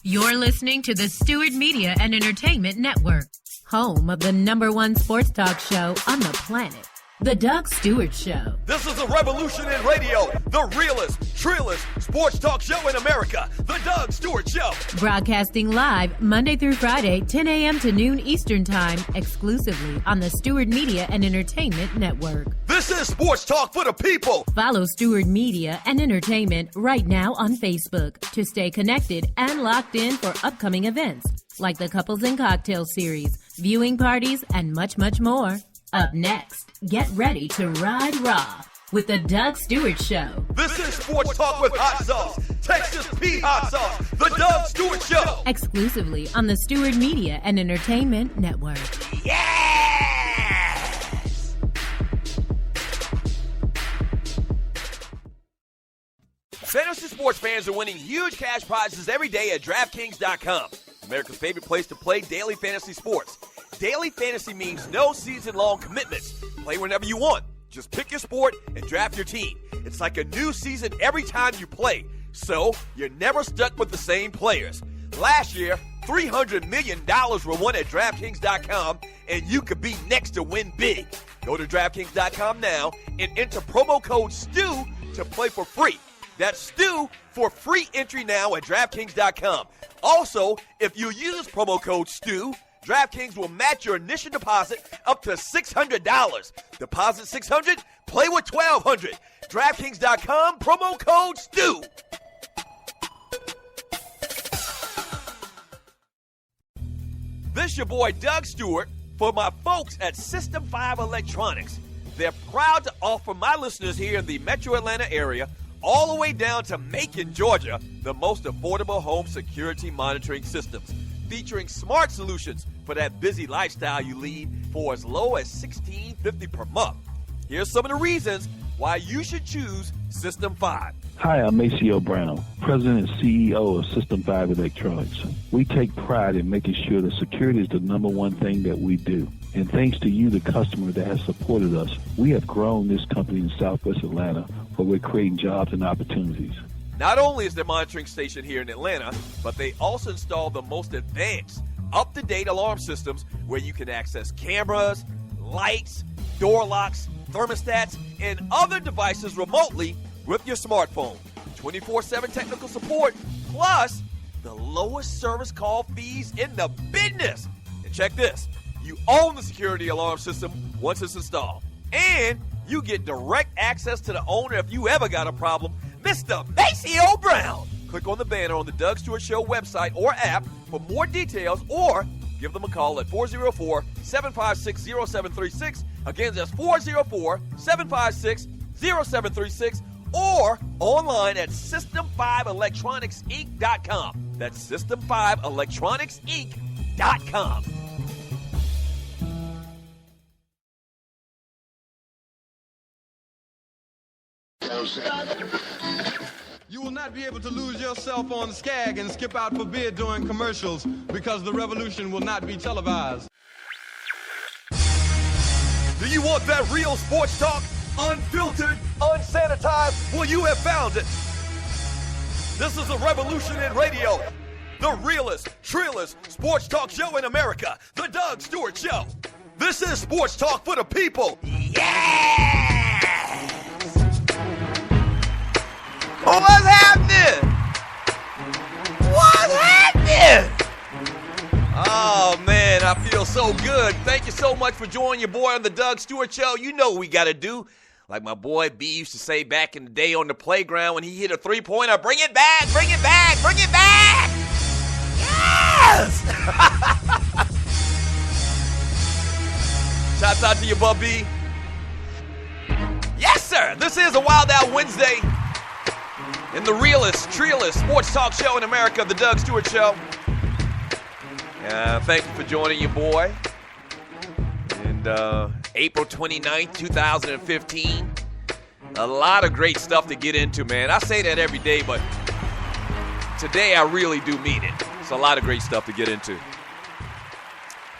You're listening to the Stewart Media and Entertainment Network, home of the #1 sports talk show on the planet, The Doug Stewart Show. This is a revolution in radio, the realest, trillest sports talk show in America, The Doug Stewart Show. Broadcasting live Monday through Friday, 10 a.m. to noon Eastern Time, exclusively on the Stewart Media and Entertainment Network. This is sports talk for the people. Follow Stewart Media and Entertainment right now on Facebook to stay connected and locked in for upcoming events like the Couples and Cocktail Series, viewing parties, and much, much more. Up next, get ready to ride raw with the Doug Stewart Show. This is sports talk with hot sauce, Texas Pete hot sauce, the Doug Stewart Show. Exclusively on the Stewart Media and Entertainment Network. Yes! Fantasy sports fans are winning huge cash prizes every day at DraftKings.com, America's favorite place to play daily fantasy sports. Daily fantasy means no season-long commitments. Play whenever you want. Just pick your sport and draft your team. It's like a new season every time you play, so you're never stuck with the same players. Last year, $300 million were won at DraftKings.com, and you could be next to win big. Go to DraftKings.com now and enter promo code STEW to play for free. That's STEW for free entry now at DraftKings.com. Also, if you use promo code STEW, DraftKings will match your initial deposit up to $600. Deposit $600, play with $1,200. DraftKings.com, promo code STEW. This your boy Doug Stewart for my folks at System 5 Electronics. They're proud to offer my listeners here in the Metro Atlanta area all the way down to Macon, Georgia, the most affordable home security monitoring systems, featuring smart solutions for that busy lifestyle you lead for as low as $16.50 per month. Here's some of the reasons why you should choose System 5. Hi, I'm Maceo Brown, President and CEO of System 5 Electronics. We take pride in making sure that security is the #1 thing that we do. And thanks to you, the customer that has supported us, we have grown this company in Southwest Atlanta, where we're creating jobs and opportunities. Not only is their monitoring station here in Atlanta, but they also install the most advanced, up-to-date alarm systems where you can access cameras, lights, door locks, thermostats, and other devices remotely with your smartphone. 24/7 technical support, plus the lowest service call fees in the business. And check this, you own the security alarm system once it's installed. And you get direct access to the owner if you ever got a problem, Mr. Maceo Brown. Click on the banner on the Doug Stewart Show website or app for more details, or give them a call at 404-756-0736. Again, that's 404-756-0736, or online at System5ElectronicsInc.com. That's System5ElectronicsInc.com. You will not be able to lose yourself on Skag and skip out for beer during commercials because the revolution will not be televised. Do you want that real sports talk? Unfiltered, unsanitized? Well, you have found it. This is a revolution in radio. The realest, trillest sports talk show in America. The Doug Stewart Show. This is sports talk for the people. Yeah! What's happening? What's happening? Oh, man, I feel so good. Thank you so much for joining your boy on the Doug Stewart Show. You know what we got to do. Like my boy B used to say back in the day on the playground when he hit a three-pointer, bring it back, bring it back, bring it back. Yes! Shouts out to you, Bubby. Yes, sir. This is a Wild Out Wednesday in the realest, trillest sports talk show in America, the Doug Stewart Show. Thank you for joining your boy. And April 29th, 2015. A lot of great stuff to get into, man. I say that every day, but today I really do mean it. It's a lot of great stuff to get into.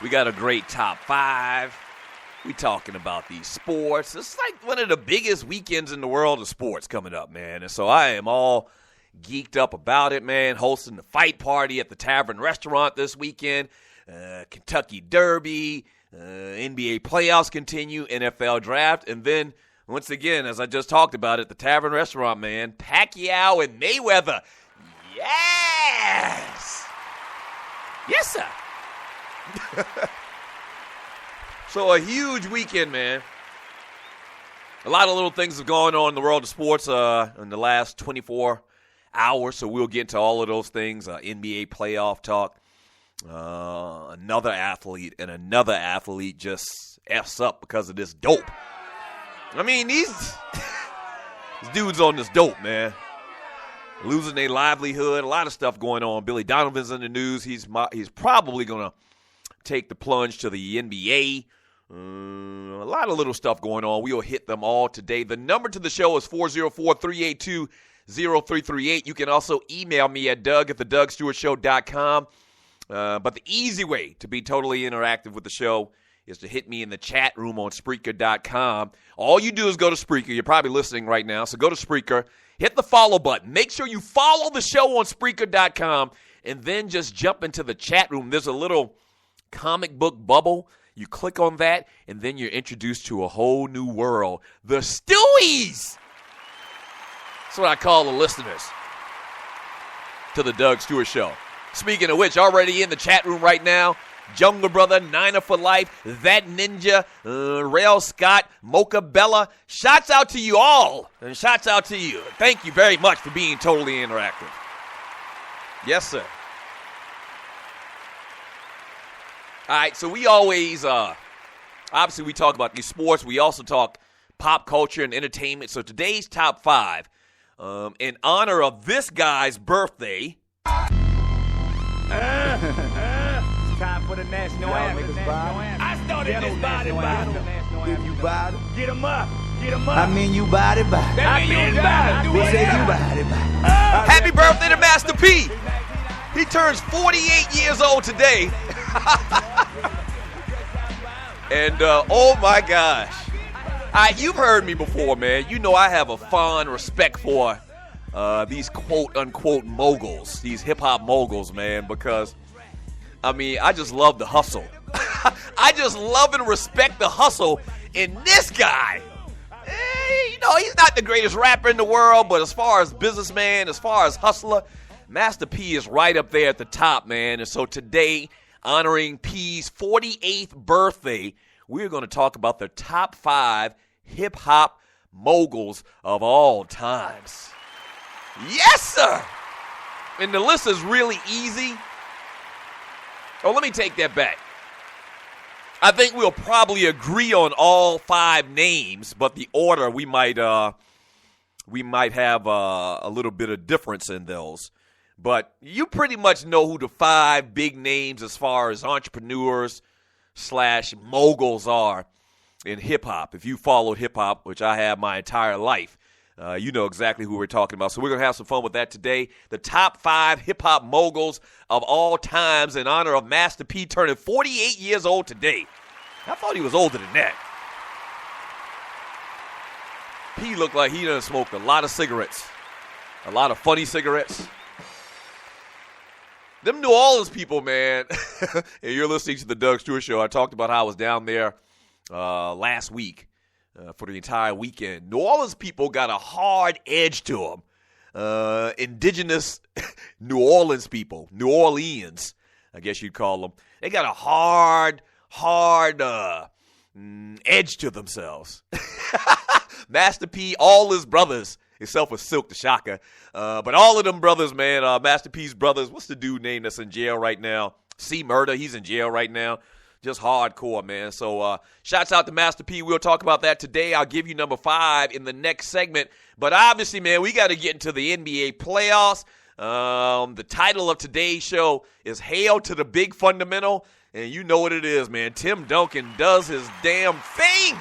We got a great top 5. We talking about these sports. It's like one of the biggest weekends in the world of sports coming up, man. And so I am all geeked up about it, man. Hosting the fight party at the Tavern Restaurant this weekend. Kentucky Derby, NBA playoffs continue, NFL draft, and then, once again, as I just talked about at the Tavern Restaurant, man, Pacquiao and Mayweather. Yes! Yes, sir. So a huge weekend, man. A lot of little things have gone on in the world of sports in the last 24 hours, so we'll get into all of those things. NBA playoff talk. Another athlete just F's up because of this dope. I mean, these dudes on this dope, man. Losing their livelihood, a lot of stuff going on. Billy Donovan's in the news. He's probably going to take the plunge to the NBA. A lot of little stuff going on. We'll hit them all today. The number to the show is 404-382-0338. You can also email me at doug@thedougstewartshow.com. But the easy way to be totally interactive with the show is to hit me in the chat room on Spreaker.com. All you do is go to Spreaker. You're probably listening right now, so go to Spreaker. Hit the follow button. Make sure you follow the show on Spreaker.com, and then just jump into the chat room. There's a little comic book bubble. You click on that, and then you're introduced to a whole new world. The Stewies! That's what I call the listeners to the Doug Stewart Show. Speaking of which, already in the chat room right now, Jungle Brother, Niner for Life, That Ninja, Rail Scott, Mocha Bella. Shouts out to you all, and shouts out to you. Thank you very much for being totally interactive. Yes, sir. All right, so we always, obviously we talk about these sports. We also talk pop culture and entertainment. So today's top 5, in honor of this guy's birthday. Time for the national anthem. I started this body battle. If you body, get him up. Get him up. I mean you body. I mean you body. We say you body. Happy birthday to Master P. He turns 48 years old today. And, oh my gosh. You've heard me before, man. You know I have a fond respect for these quote-unquote moguls, these hip-hop moguls, man, because, I mean, I just love the hustle. I just love and respect the hustle in this guy. You know, he's not the greatest rapper in the world, but as far as businessman, as far as hustler, Master P is right up there at the top, man. And so today, honoring P's 48th birthday, we're going to talk about the top 5 hip-hop moguls of all times. Yes, sir! And the list is really easy. Oh, let me take that back. I think we'll probably agree on all 5 names, but the order we might have a little bit of difference in those. But you pretty much know who the 5 big names as far as entrepreneurs / moguls are in hip-hop. If you followed hip-hop, which I have my entire life, you know exactly who we're talking about. So we're going to have some fun with that today. The top 5 hip-hop moguls of all times in honor of Master P turning 48 years old today. I thought he was older than that. P looked like he done smoked a lot of cigarettes. A lot of funny cigarettes. Them New Orleans people, man. And you're listening to the Doug Stewart Show. I talked about how I was down there last week for the entire weekend. New Orleans people got a hard edge to them. Indigenous New Orleans people, New Orleans, I guess you'd call them. They got a hard edge to themselves. Master P, all his brothers, except for Silk the Shocker. But all of them brothers, man, Master P's brothers, what's the dude name that's in jail right now? C Murder, he's in jail right now. Just hardcore, man. So shouts out to Master P. We'll talk about that today. I'll give you number 5 in the next segment. But obviously, man, we got to get into the NBA playoffs. The title of today's show is Hail to the Big Fundamental. And you know what it is, man. Tim Duncan does his damn thing.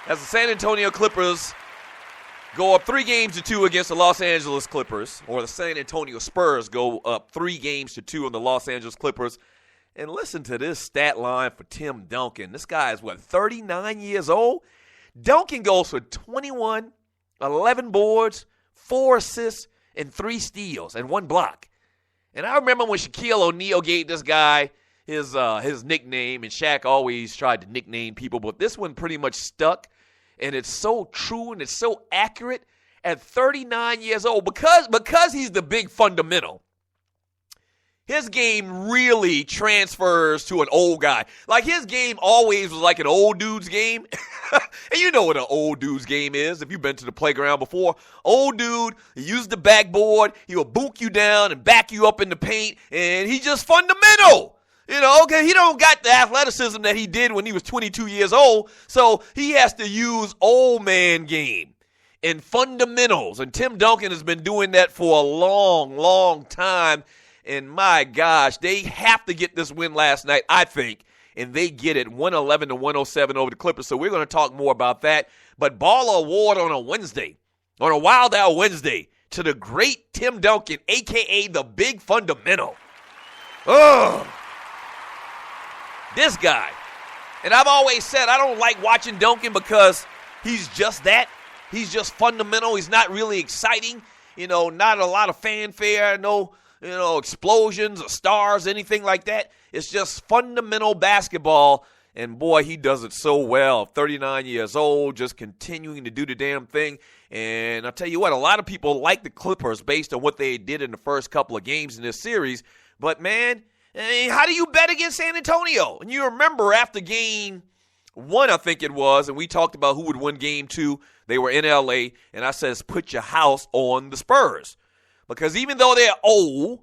As the San Antonio Clippers go up 3-2 against the Los Angeles Clippers, or the San Antonio Spurs go up 3-2 on the Los Angeles Clippers. And listen to this stat line for Tim Duncan. This guy is, 39 years old? Duncan goes for 21, 11 boards, 4 assists, and 3 steals, and 1 block. And I remember when Shaquille O'Neal gave this guy his nickname, and Shaq always tried to nickname people, but this one pretty much stuck, and it's so true and it's so accurate. At 39 years old, because he's the big fundamental, his game really transfers to an old guy. Like, his game always was like an old dude's game. And you know what an old dude's game is if you've been to the playground before. Old dude, he uses the backboard, he will boot you down and back you up in the paint, and he's just fundamental. You know, okay, he don't got the athleticism that he did when he was 22 years old, so he has to use old man game and fundamentals. And Tim Duncan has been doing that for a long, long time. And my gosh, they have to get this win last night, I think. And they get it 111-107 over the Clippers. So we're going to talk more about that. But Baller Award on a Wednesday, on a Wild Out Wednesday, to the great Tim Duncan, a.k.a. the Big Fundamental. Ugh. This guy. And I've always said I don't like watching Duncan because he's just that. He's just fundamental. He's not really exciting. You know, not a lot of fanfare, no, explosions or stars, anything like that. It's just fundamental basketball. And, boy, he does it so well. 39 years old, just continuing to do the damn thing. And I'll tell you what, a lot of people like the Clippers based on what they did in the first couple of games in this series. But, man, how do you bet against San Antonio? And you remember after game 1, I think it was, and we talked about who would win game 2. They were in L.A., and I says, put your house on the Spurs. Because even though they're old,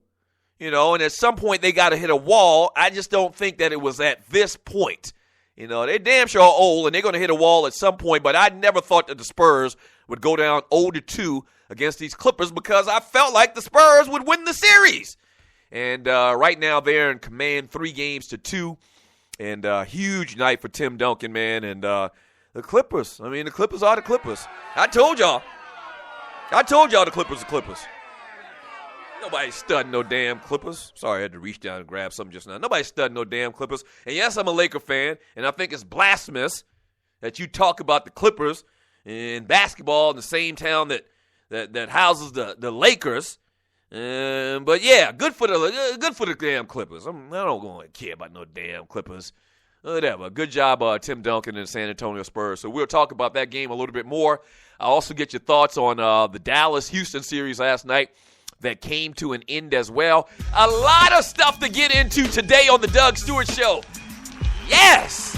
and at some point they got to hit a wall, I just don't think that it was at this point. They're damn sure old, and they're going to hit a wall at some point, but I never thought that the Spurs would go down 0-2 against these Clippers because I felt like the Spurs would win the series. And right now they're in command 3-2, and huge night for Tim Duncan, man, and the Clippers. I mean, the Clippers are the Clippers. I told y'all the Clippers are Clippers. Nobody's studying no damn Clippers. Sorry, I had to reach down and grab something just now. Nobody's studying no damn Clippers. And yes, I'm a Laker fan, and I think it's blasphemous that you talk about the Clippers in basketball in the same town that houses the Lakers. But yeah, good for the damn Clippers. I don't going to care about no damn Clippers. Whatever. Good job, Tim Duncan and the San Antonio Spurs. So we'll talk about that game a little bit more. I'll also get your thoughts on the Dallas-Houston series last night that came to an end as well. A lot of stuff to get into today on the Doug Stewart Show. Yes!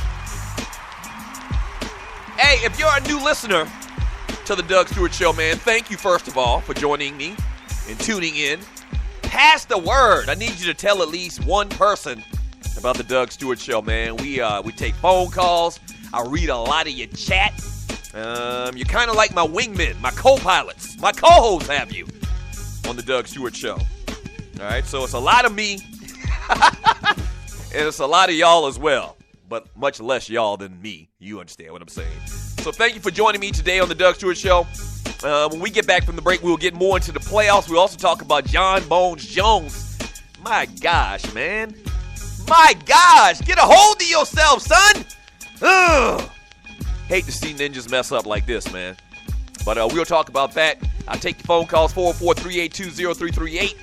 Hey, if you're a new listener to the Doug Stewart Show, man, thank you, first of all, for joining me and tuning in. Pass the word. I need you to tell at least one person about the Doug Stewart Show, man. We take phone calls. I read a lot of your chat. You're kind of like my wingmen, my co-pilots, my co-hosts have you on the Doug Stewart Show. All right, so it's a lot of me, and it's a lot of y'all as well, but much less y'all than me. You understand what I'm saying. So thank you for joining me today on the Doug Stewart Show. When we get back from the break, we'll get more into the playoffs. We'll also talk about John Bones Jones. My gosh, man. My gosh, get a hold of yourself, son. Ugh. Hate to see ninjas mess up like this, man. But we'll talk about that. I'll take your phone calls, 404-382-0338.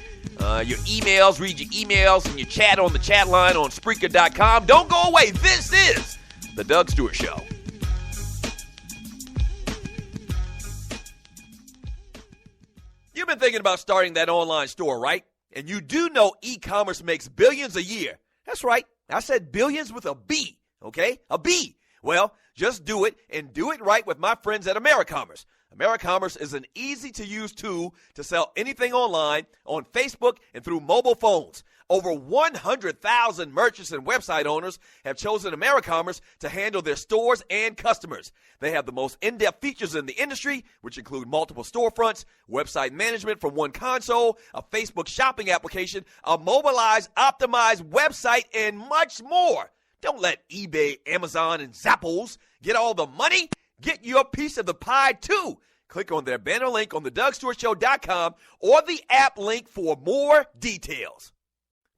Your emails, read your emails, and your chat on the chat line on Spreaker.com. Don't go away. This is the Doug Stewart Show. You've been thinking about starting that online store, right? And you do know e-commerce makes billions a year. That's right. I said billions with a B, okay? A B. Well, just do it and do it right with my friends at AmeriCommerce. AmeriCommerce is an easy-to-use tool to sell anything online, on Facebook, and through mobile phones. Over 100,000 merchants and website owners have chosen AmeriCommerce to handle their stores and customers. They have the most in-depth features in the industry, which include multiple storefronts, website management from one console, a Facebook shopping application, a mobilized, optimized website, and much more. Don't let eBay, Amazon, and Zappos get all the money. Get your piece of the pie, too. Click on their banner link on the DougStewartShow.com or the app link for more details.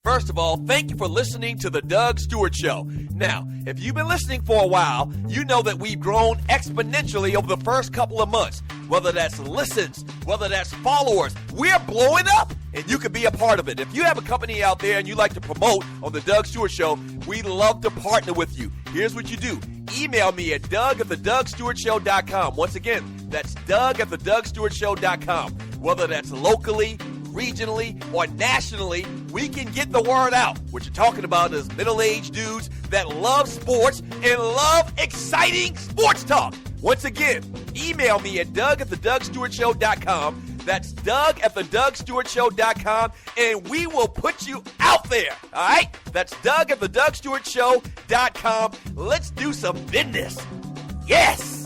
First of all, thank you for listening to The Doug Stewart Show. Now, if you've been listening for a while, you know that we've grown exponentially over the first couple of months. Whether that's listens, whether that's followers, we're blowing up, and you can be a part of it. If you have a company out there and you like to promote on The Doug Stewart Show, we'd love to partner with you. Here's what you do. Email me at doug@thedougstewartshow.com. Once again, that's doug@thedougstewartshow.com. Whether that's locally, regionally, or nationally, we can get the word out. What you're talking about is middle-aged dudes that love sports and love exciting sports talk. Once again, email me at doug@thedougstewartshow.com. That's doug@thedougstewartshow.com, and we will put you out there. All right? That's doug@thedougstewartshow.com. Let's do some business. Yes!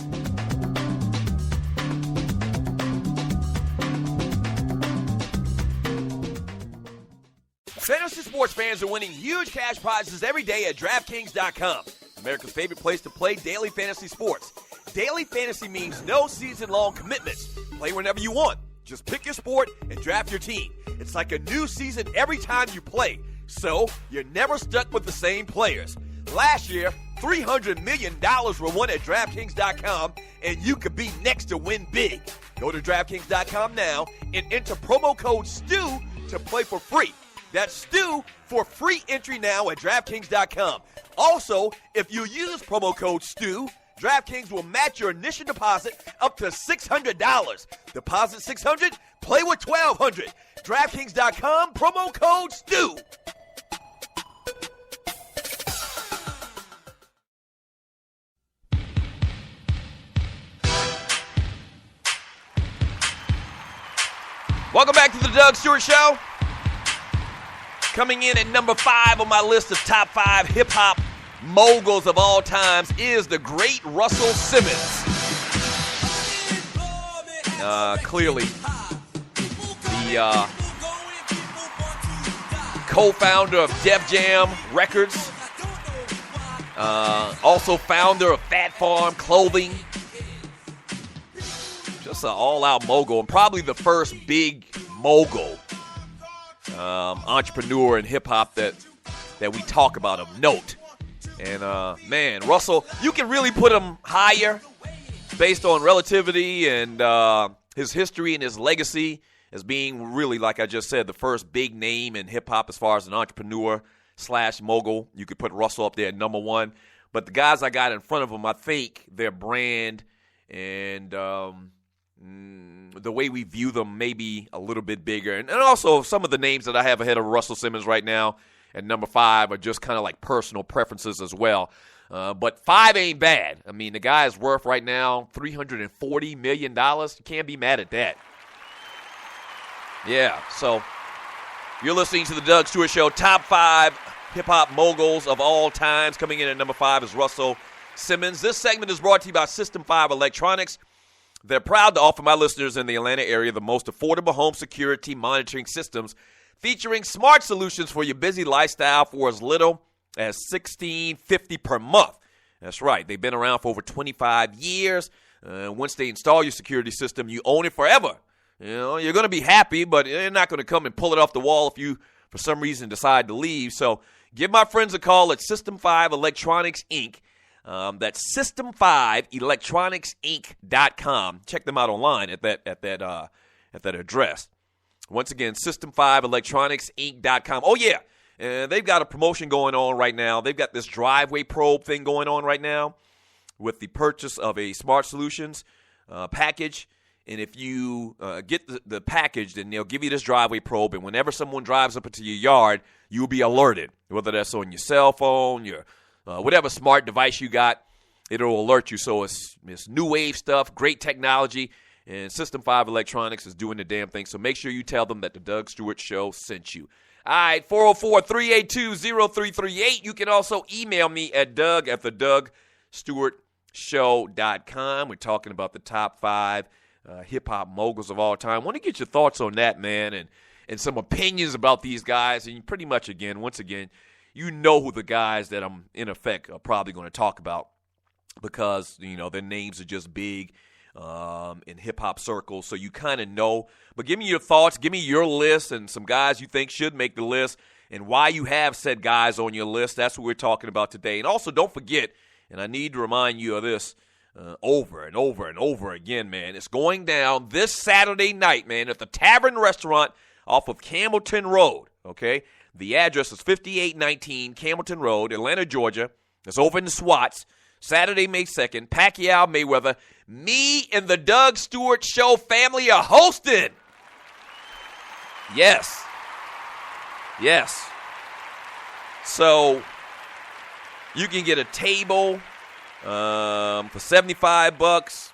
Fantasy sports fans are winning huge cash prizes every day at DraftKings.com. America's favorite place to play daily fantasy sports. Daily fantasy means no season-long commitments. Play whenever you want. Just pick your sport and draft your team. It's like a new season every time you play, so you're never stuck with the same players. Last year, $300 million were won at DraftKings.com, and you could be next to win big. Go to DraftKings.com now and enter promo code STU to play for free. That's STU for free entry now at DraftKings.com. Also, if you use promo code STU, DraftKings will match your initial deposit up to $600. Deposit $600, play with $1,200. DraftKings.com, promo code STU. Welcome back to the Doug Stewart Show. Coming in at number 5 on my list of top 5 hip-hop moguls of all times is the great Russell Simmons. Clearly, the co-founder of Def Jam Records, also founder of Fat Farm Clothing. Just an all-out mogul, and probably the first big mogul entrepreneur in hip-hop that we talk about of note. And, man, Russell, you can really put him higher based on relativity and his history and his legacy as being really, like I just said, the first big name in hip-hop as far as an entrepreneur / mogul. You could put Russell up there at number 1. But the guys I got in front of him, I think their brand and the way we view them may be a little bit bigger. And also some of the names that I have ahead of Russell Simmons right now at number 5 are just kind of like personal preferences as well. But 5 ain't bad. I mean, the guy is worth right now $340 million. You can't be mad at that. Yeah, so you're listening to the Doug Stewart Show. Top 5 hip-hop moguls of all times. Coming in at number 5 is Russell Simmons. This segment is brought to you by System 5 Electronics. They're proud to offer my listeners in the Atlanta area the most affordable home security monitoring systems featuring smart solutions for your busy lifestyle for as little as $16.50 per month. That's right. They've been around for over 25 years. Once they install your security system, you own it forever. You know, you're going to be happy, but they're not going to come and pull it off the wall if you, for some reason, decide to leave. So give my friends a call at System 5 Electronics, Inc. That's System5electronicsinc.com. Check them out online at that address. Once again, System5electronicsinc.com. Oh, yeah. They've got a promotion going on right now. They've got this driveway probe thing going on right now with the purchase of a Smart Solutions package. And if you get the package, then they'll give you this driveway probe. And whenever someone drives up into your yard, you'll be alerted, whether that's on your cell phone, your whatever smart device you got, it'll alert you. So it's new wave stuff, great technology, and System 5 Electronics is doing the damn thing. So make sure you tell them that the Doug Stewart Show sent you. All right, 404-382-0338. You can also email me at doug@thedougstewartshow.com. We're talking about the top 5 hip-hop moguls of all time. I want to get your thoughts on that, man, and some opinions about these guys. And pretty much, once again, you know who the guys that I'm, in effect, are probably going to talk about because, you know, their names are just big in hip-hop circles, so you kind of know. But give me your thoughts. Give me your list and some guys you think should make the list. and why you have said guys on your list. That's what we're talking about today. And also, don't forget, and I need to remind you of this over and over and over again, man. It's going down this Saturday night, man, at the Tavern Restaurant off of Campbellton Road, okay? The address is 5819 Campbellton Road, Atlanta, Georgia. It's over in the Swats. Saturday, May 2nd, Pacquiao, Mayweather. Me and the Doug Stewart Show family are hosting. Yes. So you can get a table for $75.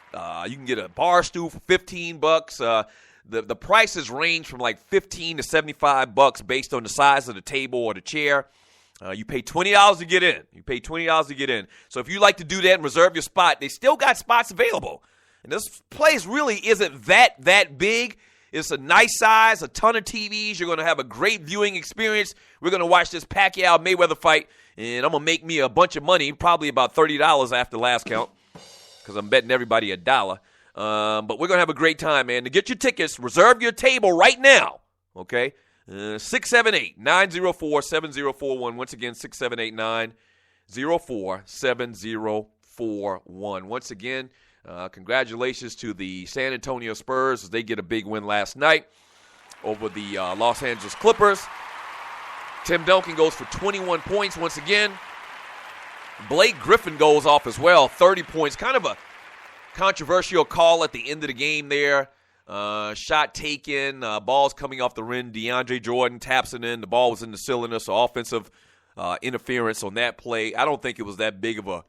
You can get a bar stool for $15. The prices range from like $15 to $75 based on the size of the table or the chair. You pay $20 to get in. So if you like to do that and reserve your spot, they still got spots available. And this place really isn't that big. It's a nice size, a ton of TVs. You're going to have a great viewing experience. We're going to watch this Pacquiao-Mayweather fight, and I'm going to make me a bunch of money, probably about $30 after last count, because I'm betting everybody $1. But we're going to have a great time, man. To get your tickets, reserve your table right now, okay? 678-904-7041. Once again, 678-904-7041. Once again, congratulations to the San Antonio Spurs as they get a big win last night over the Los Angeles Clippers. Tim Duncan goes for 21 points once again. Blake Griffin goes off as well, 30 points. Kind of a controversial call at the end of the game there. Shot taken, balls coming off the rim. DeAndre Jordan taps it in. The ball was in the cylinder, so offensive interference on that play. I don't think it was that big of a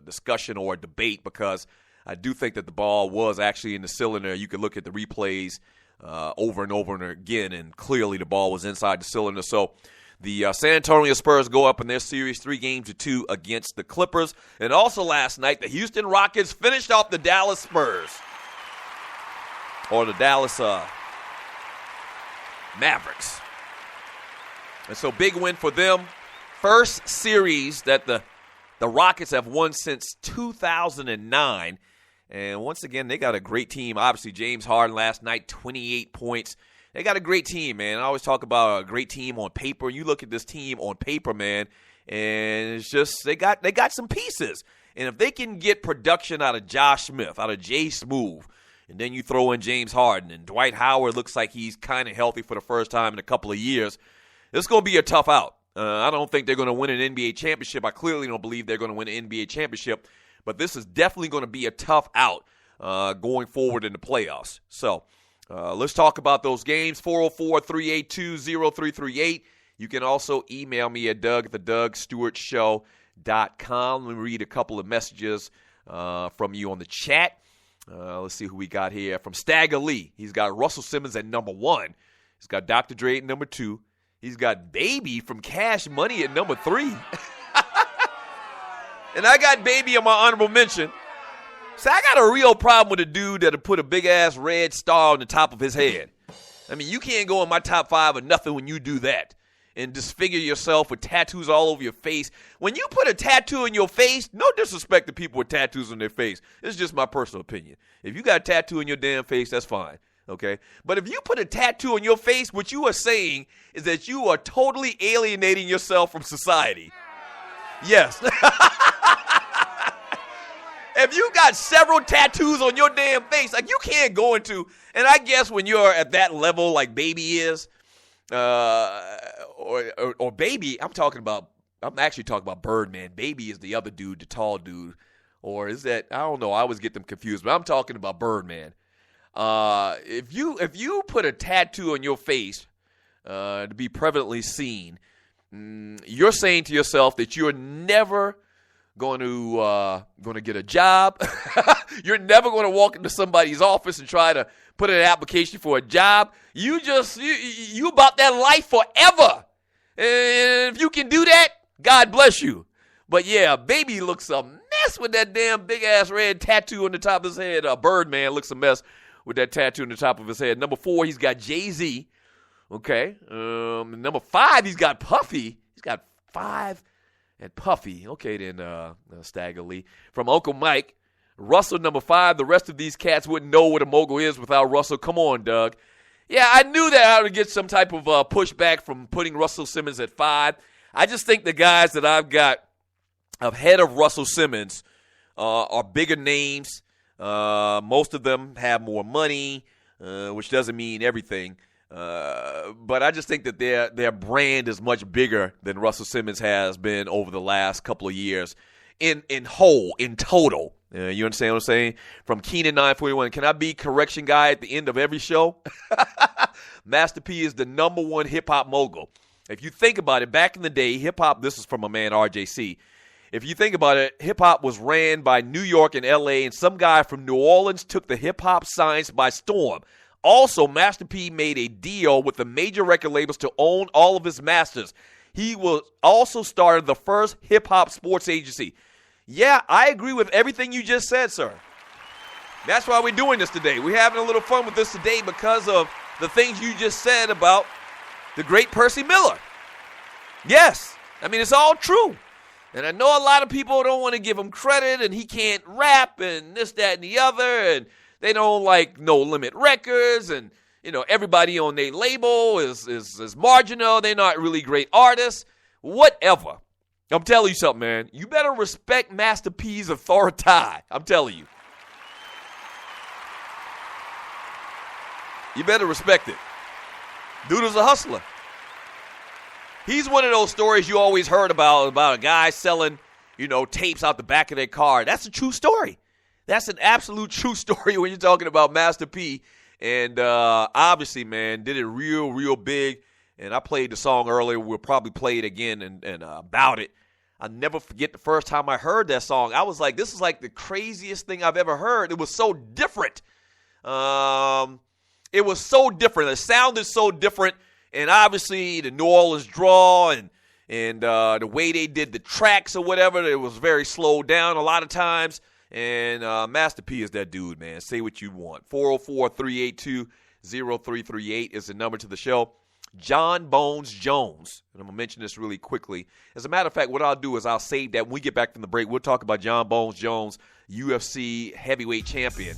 discussion or a debate, because I do think that the ball was actually in the cylinder. You could look at the replays over and over and again, and clearly the ball was inside the cylinder. So the San Antonio Spurs go up in their series 3-2 against the Clippers. And also last night, the Houston Rockets finished off the Dallas Spurs. Or the Dallas Mavericks. And so big win for them. First series that the Rockets have won since 2009. And once again, they got a great team. Obviously, James Harden last night, 28 points. They got a great team, man. I always talk about a great team on paper. You look at this team on paper, man, and it's just they got some pieces. And if they can get production out of Josh Smith, out of Jay Smooth, and then you throw in James Harden, and Dwight Howard looks like he's kind of healthy for the first time in a couple of years, it's going to be a tough out. I don't think they're going to win an NBA championship. I clearly don't believe they're going to win an NBA championship. But this is definitely going to be a tough out going forward in the playoffs. So let's talk about those games. 404-382-0338. You can also email me at doug@thedougstewartshow.com. Let me read a couple of messages from you on the chat. Let's see who we got here. From Stagger Lee, he's got Russell Simmons at number 1. He's got Dr. Dre at number 2. He's got Baby from Cash Money at number 3. And I got Baby on my honorable mention. So I got a real problem with a dude that'll put a big-ass red star on the top of his head. I mean, you can't go in my top 5 or nothing when you do that and disfigure yourself with tattoos all over your face. When you put a tattoo in your face, no disrespect to people with tattoos on their face. It's just my personal opinion. If you got a tattoo in your damn face, that's fine, okay? But if you put a tattoo on your face, what you are saying is that you are totally alienating yourself from society. Yes. If you got several tattoos on your damn face, like you can't go into, and I guess when you're at that level like Baby is, or Baby, I'm actually talking about Birdman. Baby is the other dude, the tall dude. Or is that, I don't know, I always get them confused, but I'm talking about Birdman. If you put a tattoo on your face to be prevalently seen, you're saying to yourself that you're never going to get a job. You're never going to walk into somebody's office and try to put in an application for a job. You about that life forever. And if you can do that, God bless you. But yeah, Baby looks a mess with that damn big-ass red tattoo on the top of his head. Birdman looks a mess with that tattoo on the top of his head. Number 4, he's got Jay-Z. Okay. Number 5, he's got Puffy. He's got 5 and Puffy. Okay, then, Stagger Lee. From Uncle Mike, Russell, number 5. The rest of these cats wouldn't know what a mogul is without Russell. Come on, Doug. Yeah, I knew that I would get some type of pushback from putting Russell Simmons at 5. I just think the guys that I've got ahead of Russell Simmons are bigger names. Most of them have more money, which doesn't mean everything. But I just think that their brand is much bigger than Russell Simmons has been over the last couple of years in total. You understand what I'm saying? From Keenan 941, can I be correction guy at the end of every show? Master P is the number one hip-hop mogul. If you think about it, back in the day, hip-hop, this is from my man RJC. If you think about it, hip-hop was ran by New York and L.A., and some guy from New Orleans took the hip-hop science by storm. Also, Master P made a deal with the major record labels to own all of his masters. He was also started the first hip-hop sports agency. Yeah, I agree with everything you just said, sir. That's why we're doing this today. We're having a little fun with this today because of the things you just said about the great Percy Miller. Yes, I mean, it's all true. And I know a lot of people don't want to give him credit, and he can't rap, and this, that, and the other, and they don't like No Limit Records, and, you know, everybody on their label is marginal. They're not really great artists. Whatever. I'm telling you something, man. You better respect Master P's authority. I'm telling you. You better respect it. Dude is a hustler. He's one of those stories you always heard about a guy selling, you know, tapes out the back of their car. That's a true story. That's an absolute true story when you're talking about Master P. And obviously, man, did it real, real big. And I played the song earlier. We'll probably play it again and about it. I'll never forget the first time I heard that song. I was like, this is like the craziest thing I've ever heard. It was so different. It was so different. It sounded so different. And obviously the New Orleans draw and the way they did the tracks or whatever, it was very slowed down a lot of times. And Master P is that dude, man. Say what you want. 404-382-0338 is the number to the show. John Bones Jones, and I'm going to mention this really quickly. As a matter of fact, what I'll do is I'll save that when we get back from the break. We'll talk about John Bones Jones, UFC heavyweight champion.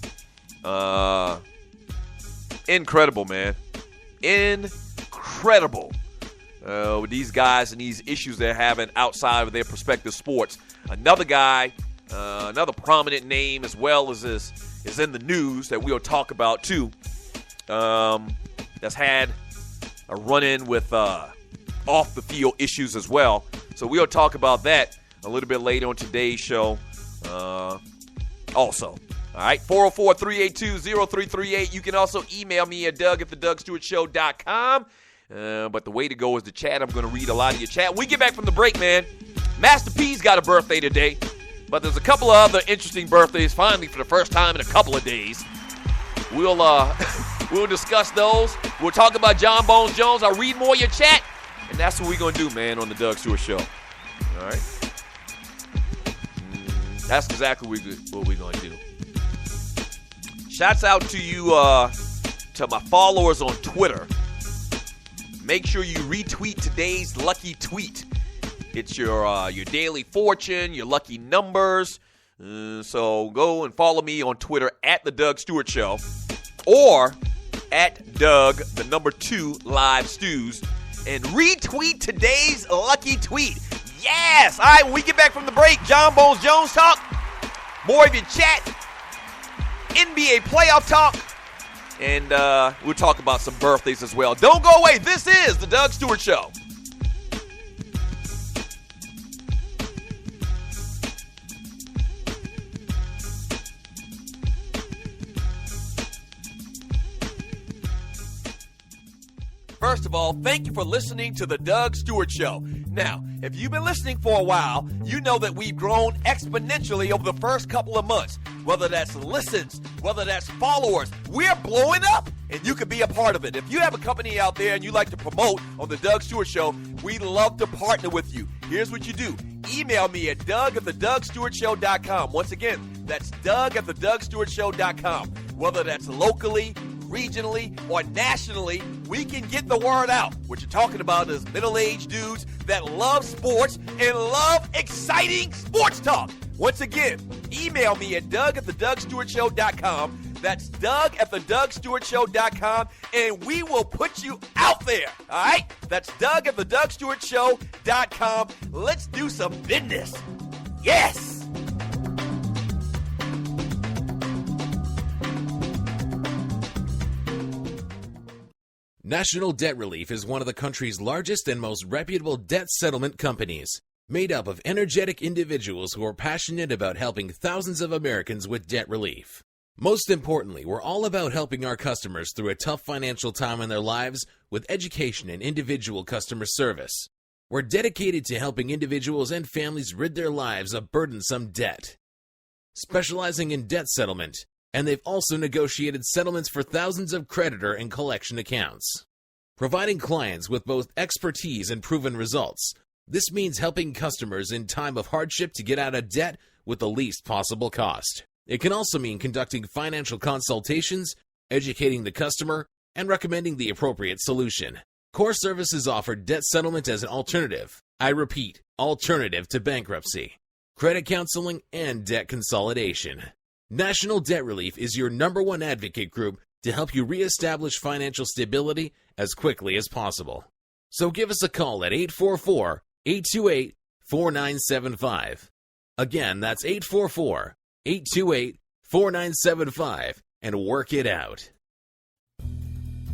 Incredible, man. Incredible. With these guys and these issues they're having outside of their respective sports. Another guy, another prominent name as well as this is in the news that we'll talk about too. That's had a run-in with off-the-field issues as well. So we'll talk about that a little bit later on today's show also. All right, 404-382-0338. You can also email me at doug@thedougstewartshow.com. But the way to go is the chat. I'm going to read a lot of your chat. When we get back from the break, man, Master P's got a birthday today. But there's a couple of other interesting birthdays, finally, for the first time in a couple of days. We'll discuss those. We'll talk about John Bones Jones. I'll read more of your chat. And that's what we're going to do, man, on the Doug Stewart Show. All right? That's exactly what we're going to do. Shouts out to you, to my followers on Twitter. Make sure you retweet today's lucky tweet. It's your daily fortune, your lucky numbers. So go and follow me on Twitter at The Doug Stewart Show or at Doug, 2 Live Stews, and retweet today's lucky tweet. Yes! All right, when we get back from the break, John Bones Jones talk, more of your chat, NBA playoff talk, and we'll talk about some birthdays as well. Don't go away. This is The Doug Stewart Show. First of all, thank you for listening to The Doug Stewart Show. Now, if you've been listening for a while, you know that we've grown exponentially over the first couple of months. Whether that's listens, whether that's followers, we're blowing up, and you can be a part of it. If you have a company out there and you like to promote on The Doug Stewart Show, we'd love to partner with you. Here's what you do. Email me at doug@thedougstewartshow.com. Once again, that's doug@thedougstewartshow.com. Whether that's locally, regionally, or nationally, we can get the word out. What you're talking about is middle-aged dudes that love sports and love exciting sports talk. Once again, email me at doug@thedougstewartshow.com. That's Doug at thedougstewartshow.com, and we will put you out there, all right? That's Doug at thedougstewartshow.com. Let's do some business. Yes! National Debt Relief is one of the country's largest and most reputable debt settlement companies, made up of energetic individuals who are passionate about helping thousands of Americans with debt relief. Most importantly, we're all about helping our customers through a tough financial time in their lives with education and individual customer service. We're dedicated to helping individuals and families rid their lives of burdensome debt, specializing in debt settlement, and they've also negotiated settlements for thousands of creditor and collection accounts. Providing clients with both expertise and proven results, this means helping customers in time of hardship to get out of debt with the least possible cost. It can also mean conducting financial consultations, educating the customer, and recommending the appropriate solution. Core Services offer debt settlement as an alternative. I repeat, alternative to bankruptcy, credit counseling, and debt consolidation. National Debt Relief is your #1 advocate group to help you reestablish financial stability as quickly as possible. So give us a call at 844-828-4975. Again, that's 844-828-4975, and work it out.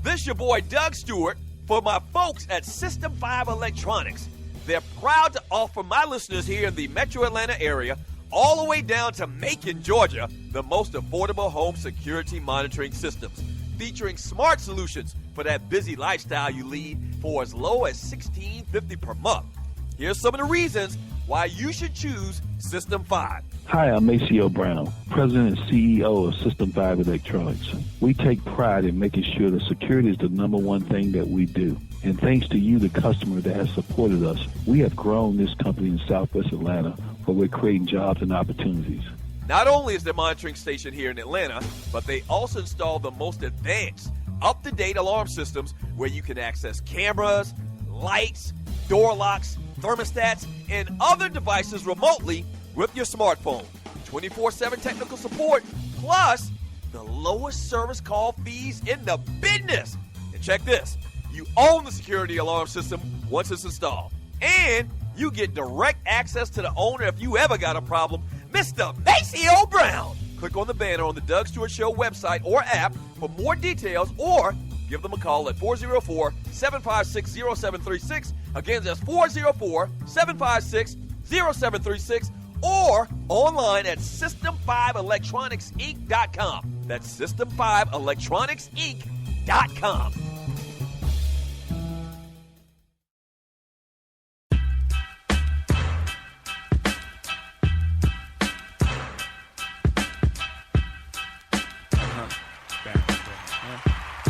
This your boy Doug Stewart for my folks at System 5 Electronics. They're proud to offer my listeners here in the Metro Atlanta area all the way down to Macon, Georgia, the most affordable home security monitoring systems, featuring smart solutions for that busy lifestyle you lead for as low as $16.50 per month. Here's some of the reasons why you should choose System 5. Hi, I'm Maceo Brown, President and CEO of System 5 Electronics. We take pride in making sure that security is the #1 thing that we do. And thanks to you, the customer that has supported us, we have grown this company in Southwest Atlanta, where we're creating jobs and opportunities. Not only is their monitoring station here in Atlanta, but they also install the most advanced, up-to-date alarm systems where you can access cameras, lights, door locks, thermostats, and other devices remotely with your smartphone. 24/7 technical support, plus the lowest service call fees in the business. And check this, you own the security alarm system once it's installed. And you get direct access to the owner if you ever got a problem, Mr. Maceo Brown. Click on the banner on the Doug Stewart Show website or app for more details, or give them a call at 404-756-0736. Again, that's 404-756-0736, or online at System5electronicsinc.com. That's System5electronicsinc.com.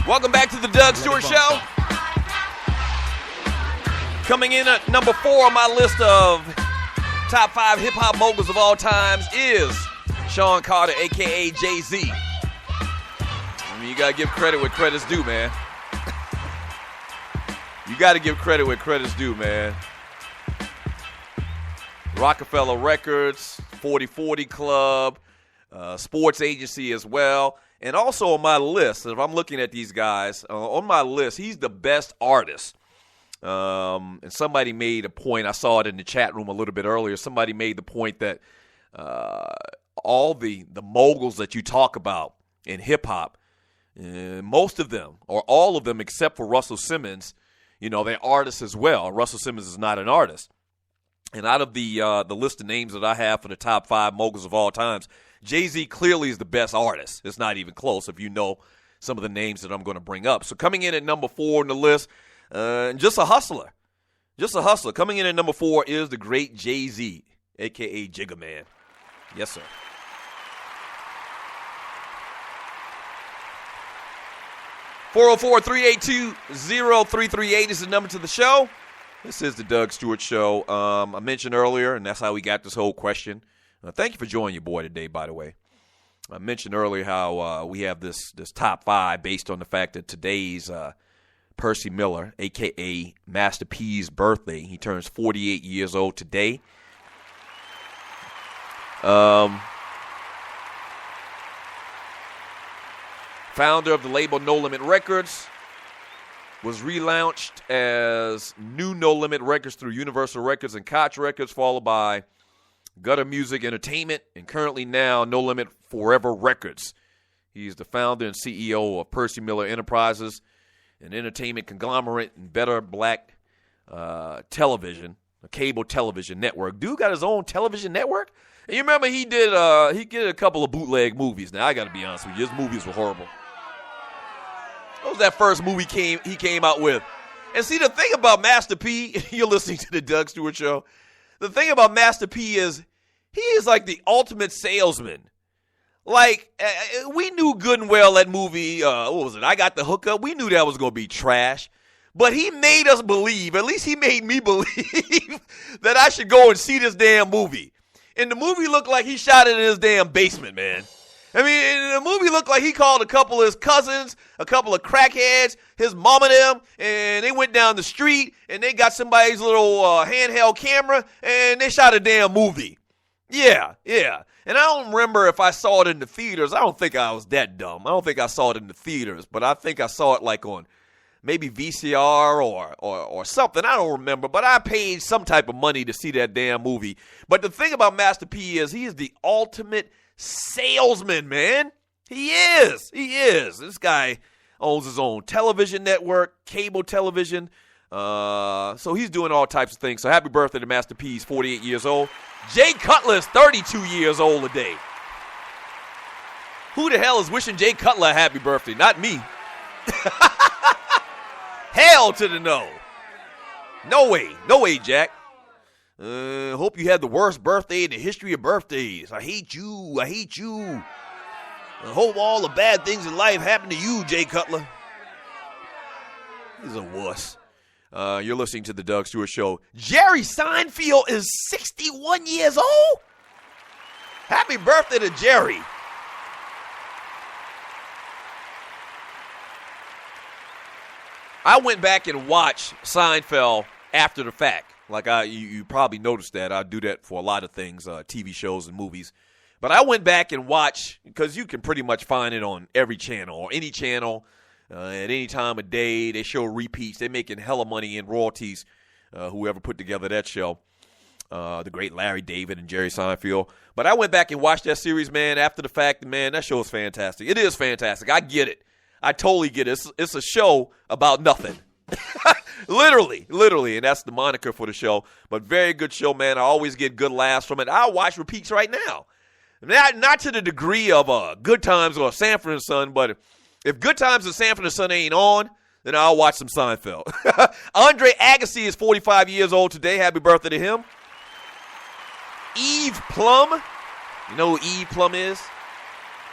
Welcome back to the Doug Stewart Show. Coming in at number 4 on my list of top 5 hip-hop moguls of all times is Sean Carter, a.k.a. Jay-Z. I mean, you got to give credit where credit's due, man. You got to give credit where credit's due, man. Rockefeller Records, 40/40 Club, sports agency as well. And also on my list, if I'm looking at these guys, on my list, he's the best artist. And somebody made a point, I saw it in the chat room a little bit earlier, somebody made the point that all the moguls that you talk about in hip-hop, most of them, or all of them except for Russell Simmons, you know, they're artists as well. Russell Simmons is not an artist. And out of the list of names that I have for the top 5 moguls of all times, Jay-Z clearly is the best artist. It's not even close if you know some of the names that I'm going to bring up. So coming in at number 4 on the list, just a hustler. Just a hustler. Coming in at number 4 is the great Jay-Z, a.k.a. Jigga Man. Yes, sir. (404-382-0338) is the number to the show. This is the Doug Stewart Show. I mentioned earlier, and that's how we got this whole question. Thank you for joining your boy today, by the way. I mentioned earlier how we have this top 5 based on the fact that today's Percy Miller, a.k.a. Master P's birthday. He turns 48 years old today. founder of the label No Limit Records, was relaunched as New No Limit Records through Universal Records and Koch Records, followed by Gutter Music Entertainment, and currently now No Limit Forever Records. He's the founder and CEO of Percy Miller Enterprises, an entertainment conglomerate and better black television, a cable television network. Dude got his own television network? And you remember he did a couple of bootleg movies. Now, I got to be honest with you, his movies were horrible. What was that first movie he came out with? And see, the thing about Master P, you're listening to the Doug Stewart Show, the thing about Master P is he is like the ultimate salesman. Like, we knew good and well that movie, what was it, I Got the Hookup? We knew that was going to be trash. But he made us believe, at least he made me believe, that I should go and see this damn movie. And the movie looked like he shot it in his damn basement, man. I mean, the movie looked like he called a couple of his cousins, a couple of crackheads, his mom and them, and they went down the street, and they got somebody's little handheld camera, and they shot a damn movie. Yeah. And I don't remember if I saw it in the theaters. I don't think I was that dumb. I don't think I saw it in the theaters, but I think I saw it like on maybe VCR or something. I don't remember, but I paid some type of money to see that damn movie. But the thing about Master P is he is the ultimate salesman, man. He is. This guy owns his own television network, cable television. So he's doing all types of things. So happy birthday to Master P. He's 48 years old. Jay Cutler is 32 years old today. Who the hell is wishing Jay Cutler a happy birthday? Not me. Hell to the no. No way, Jack. Hope you had the worst birthday in the history of birthdays. I hate you. I hope all the bad things in life happen to you, Jay Cutler. He's a wuss. You're listening to the Doug Stewart Show. Jerry Seinfeld is 61 years old? Happy birthday to Jerry. I went back and watched Seinfeld after the fact. Like you probably noticed that. I do that for a lot of things, TV shows and movies. But I went back and watched, because you can pretty much find it on every channel or any channel at any time of day. They show repeats. They're making hella money in royalties, whoever put together that show, the great Larry David and Jerry Seinfeld. But I went back and watched that series, man, after the fact. Man, that show is fantastic. It is fantastic. I get it. I totally get it. It's a show about nothing. Literally, and that's the moniker for the show. But very good show, man. I always get good laughs from it. I'll watch repeats right now. Not to the degree of Good Times or Sanford and Son, but if Good Times and Sanford and Son ain't on, then I'll watch some Seinfeld. Andre Agassi is 45 years old today. Happy birthday to him. Eve Plum. You know who Eve Plum is?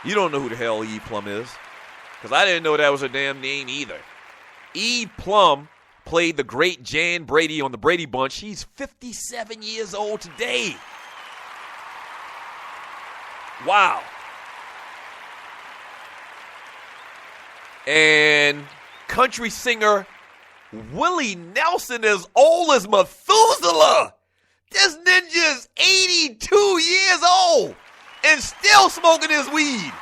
You don't know who the hell Eve Plum is, because I didn't know that was her damn name either. Eve Plum played the great Jan Brady on the Brady Bunch. She's 57 years old today. Wow. And country singer Willie Nelson is old as Methuselah. This ninja is 82 years old and still smoking his weed.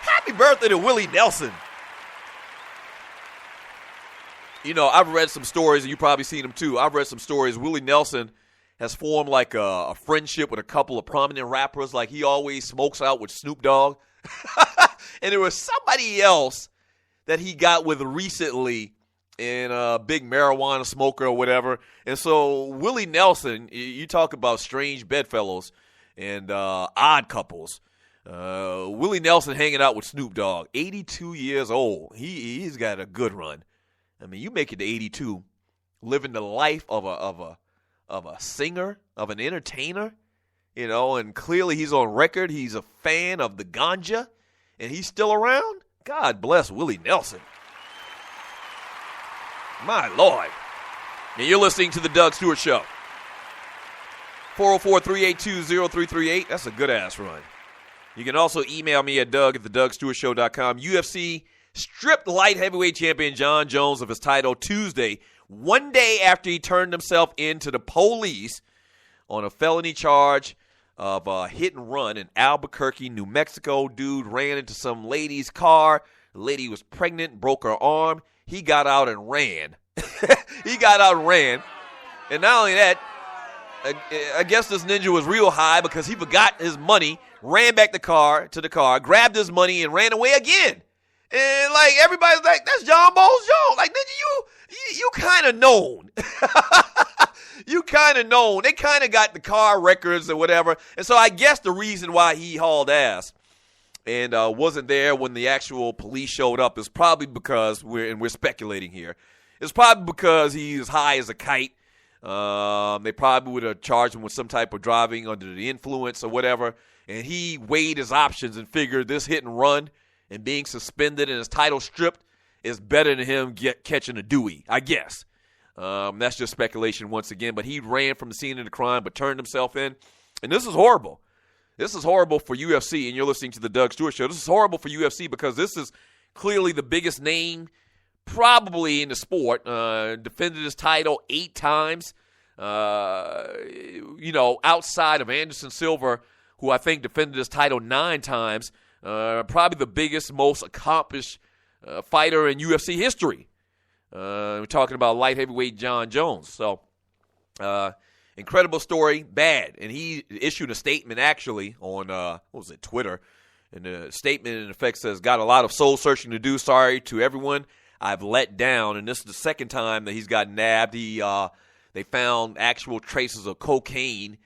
Happy birthday to Willie Nelson. You know, I've read some stories, and you've probably seen them too. I've read some stories. Willie Nelson has formed like a friendship with a couple of prominent rappers. Like, he always smokes out with Snoop Dogg. And there was somebody else that he got with recently, and a big marijuana smoker or whatever. And so Willie Nelson, you talk about strange bedfellows and odd couples. Willie Nelson hanging out with Snoop Dogg, 82 years old. He's got a good run. I mean, you make it to 82, living the life of a singer, of an entertainer, you know, and clearly he's on record. He's a fan of the ganja, and he's still around. God bless Willie Nelson. My Lord. And you're listening to the Doug Stewart Show. 404-382-0338. That's a good-ass run. You can also email me at doug@thedugstewartshow.com. UFC stripped light heavyweight champion John Jones of his title Tuesday, one day after he turned himself in to the police on a felony charge of a hit and run in Albuquerque, New Mexico. Dude ran into some lady's car. The lady was pregnant, broke her arm. He got out and ran. He got out and ran. And not only that, I guess this ninja was real high because he forgot his money, ran back to the car, grabbed his money, and ran away again. And, like, everybody's like, that's John Bones Jones. Like, ninja, you kind of known. You kind of known. They kind of got the car records or whatever. And so I guess the reason why he hauled ass and wasn't there when the actual police showed up is probably because, we're speculating here, it's probably because he's high as a kite. They probably would have charged him with some type of driving under the influence or whatever. And he weighed his options and figured this hit and run and being suspended and his title stripped is better than him catching a Dewey, I guess. That's just speculation once again. But he ran from the scene of the crime but turned himself in. And this is horrible. This is horrible for UFC, and you're listening to the Doug Stewart Show. This is horrible for UFC because this is clearly the biggest name probably in the sport. Defended his title 8 times. Outside of Anderson Silva, who I think defended his title 9 times. Probably the biggest, most accomplished fighter in UFC history. We're talking about light heavyweight John Jones. So, incredible story, bad. And he issued a statement actually on, Twitter. And the statement in effect says, got a lot of soul searching to do. Sorry to everyone I've let down. And this is the second time that he's got nabbed. They found actual traces of cocaine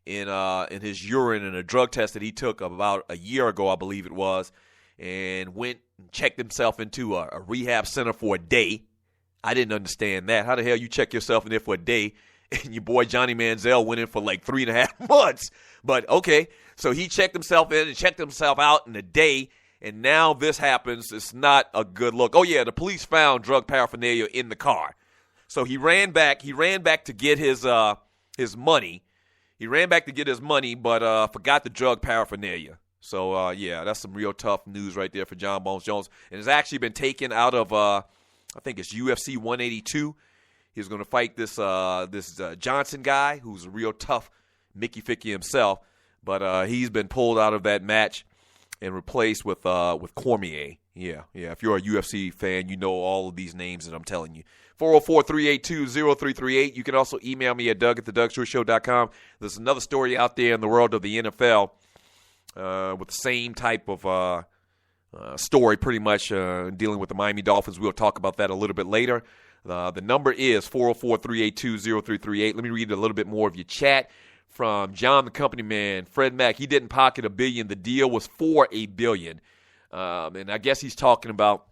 in his urine in a drug test that he took about a year ago, I believe it was, and went and checked himself into a rehab center for a day. I didn't understand that. How the hell you check yourself in there for a day, and your boy Johnny Manziel went in for like 3.5 months? But okay, so he checked himself in and checked himself out in a day, and now this happens. It's not a good look. Oh yeah, the police found drug paraphernalia in the car. So he ran back. He ran back to get his money. He ran back to get his money, but forgot the drug paraphernalia. So, that's some real tough news right there for John Bones Jones. And it's actually been taken out of, I think it's UFC 182. He's going to fight this Johnson guy, who's a real tough Mickey Ficky himself. But he's been pulled out of that match and replaced with Cormier. Yeah. If you're a UFC fan, you know all of these names that I'm telling you. 404-382-0338. You can also email me at doug@thedougstewartshow.com. There's another story out there in the world of the NFL with the same type of story, pretty much dealing with the Miami Dolphins. We'll talk about that a little bit later. The number is 404-382-0338. Let me read a little bit more of your chat from John the Company Man. Fred Mack, he didn't pocket $1 billion. The deal was for $1 billion. And I guess he's talking about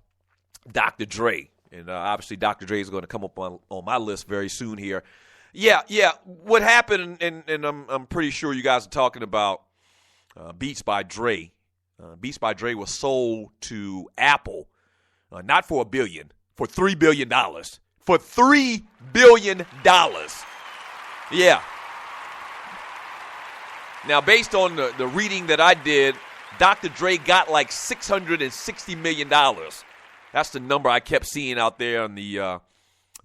Dr. Dre. And obviously Dr. Dre is going to come up on my list very soon here. Yeah. What happened, and I'm pretty sure you guys are talking about Beats by Dre. Beats by Dre was sold to Apple, not for $1 billion, for $3 billion. For $3 billion. Yeah. Now, based on the reading that I did, Dr. Dre got like $660 million. That's the number I kept seeing out there on the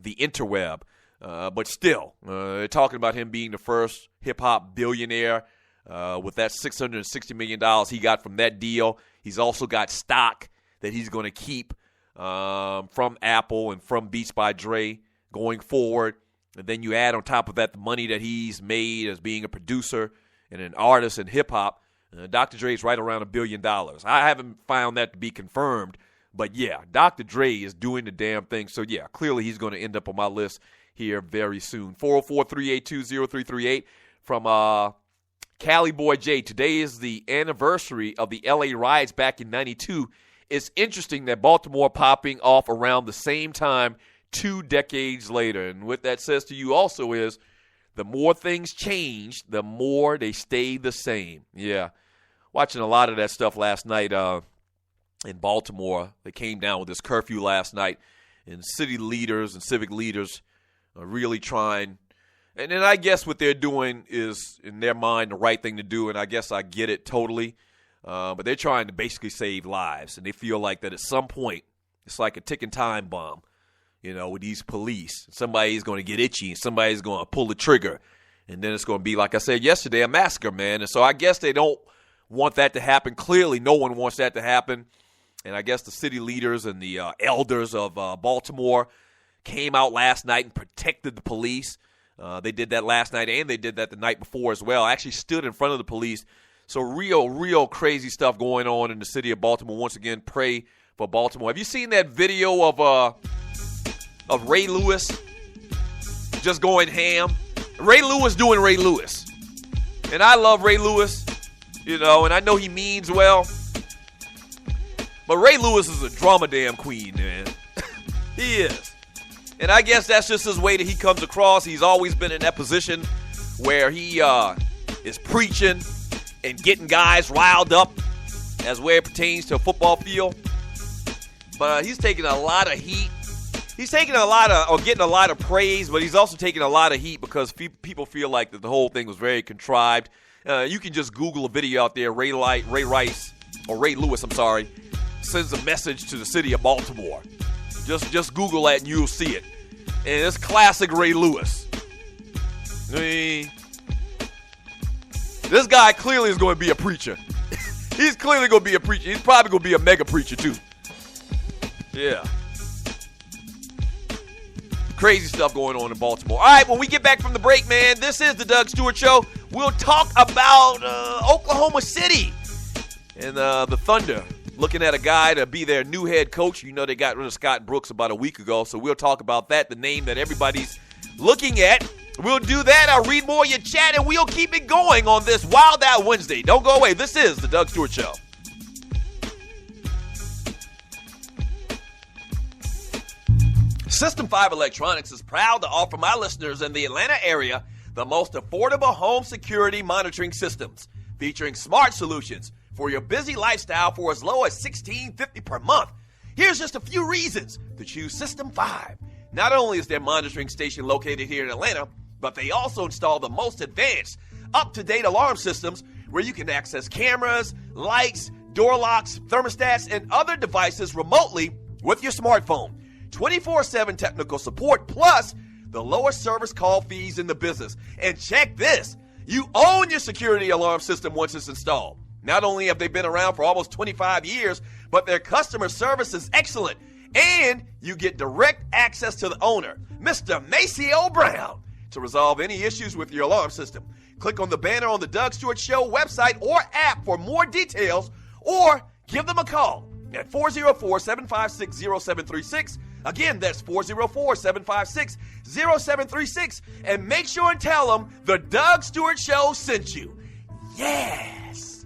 interweb. But still, they're talking about him being the first hip-hop billionaire with that $660 million he got from that deal. He's also got stock that he's going to keep from Apple and from Beats by Dre going forward. And then you add on top of that the money that he's made as being a producer and an artist in hip-hop. Dr. Dre's right around $1 billion. I haven't found that to be confirmed. But, yeah, Dr. Dre is doing the damn thing. So, yeah, clearly he's going to end up on my list here very soon. 404-382-0338 from Cali Boy J. Today is the anniversary of the L.A. riots back in 92. It's interesting that Baltimore popping off around the same time 2 decades later. And what that says to you also is the more things change, the more they stay the same. Yeah, watching a lot of that stuff last night in Baltimore. They came down with this curfew last night, and city leaders and civic leaders are really trying. And then I guess what they're doing is, in their mind, the right thing to do, and I guess I get it totally. But they're trying to basically save lives, and they feel like that at some point, it's like a ticking time bomb, with these police. Somebody's going to get itchy, and somebody's going to pull the trigger, And then it's going to be, like I said yesterday, a massacre, man. And so I guess they don't want that to happen. Clearly, no one wants that to happen. And I guess the city leaders and the elders of Baltimore came out last night and protected the police. They did that last night, and they did that the night before as well. Actually stood in front of the police. So real crazy stuff going on in the city of Baltimore. Once again, pray for Baltimore. Have you seen that video of Ray Lewis just going ham? Ray Lewis doing Ray Lewis. And I love Ray Lewis, and I know he means well. But Ray Lewis is a drama damn queen, man. He is. And I guess that's just his way that he comes across. He's always been in that position where he is preaching and getting guys riled up as where it pertains to a football field. But he's taking a lot of heat. He's taking getting a lot of praise, but he's also taking a lot of heat because people feel like that the whole thing was very contrived. You can just Google a video out there, Ray Lewis, sends a message to the city of Baltimore. Just Google that and you'll see it. And it's classic Ray Lewis. I mean, this guy clearly is going to be a preacher. He's clearly going to be a preacher. He's probably going to be a mega preacher too. Yeah. Crazy stuff going on in Baltimore. All right, when we get back from the break, man, this is the Doug Stewart Show. We'll talk about Oklahoma City and the Thunder looking at a guy to be their new head coach. They got rid of Scott Brooks about a week ago, so we'll talk about that, the name that everybody's looking at. We'll do that. I'll read more of your chat, and we'll keep it going on this Wild Out Wednesday. Don't go away. This is the Doug Stewart Show. System 5 Electronics is proud to offer my listeners in the Atlanta area the most affordable home security monitoring systems, featuring smart solutions for your busy lifestyle for as low as $16.50 per month. Here's just a few reasons to choose System 5. Not only is their monitoring station located here in Atlanta, but they also install the most advanced, up-to-date alarm systems where you can access cameras, lights, door locks, thermostats, and other devices remotely with your smartphone. 24/7 technical support, plus the lowest service call fees in the business. And check this, you own your security alarm system once it's installed. Not only have they been around for almost 25 years, but their customer service is excellent. And you get direct access to the owner, Mr. Maceo Brown, to resolve any issues with your alarm system. Click on the banner on the Doug Stewart Show website or app for more details, or give them a call at 404-756-0736. Again, that's 404-756-0736. And make sure and tell them the Doug Stewart Show sent you. Yes.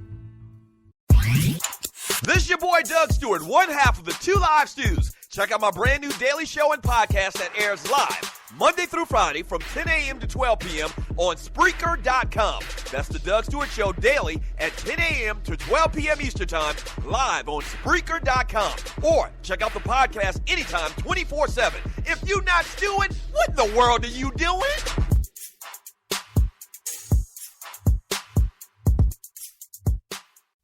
This is your boy Doug Stewart, one half of the Two Live Stews. Check out my brand new daily show and podcast that airs live Monday through Friday from 10 a.m. to 12 p.m. on Spreaker.com. That's the Doug Stewart Show daily at 10 a.m. to 12 p.m. Eastern Time, live on Spreaker.com. Or check out the podcast anytime, 24/7. If you're not stewing, what in the world are you doing?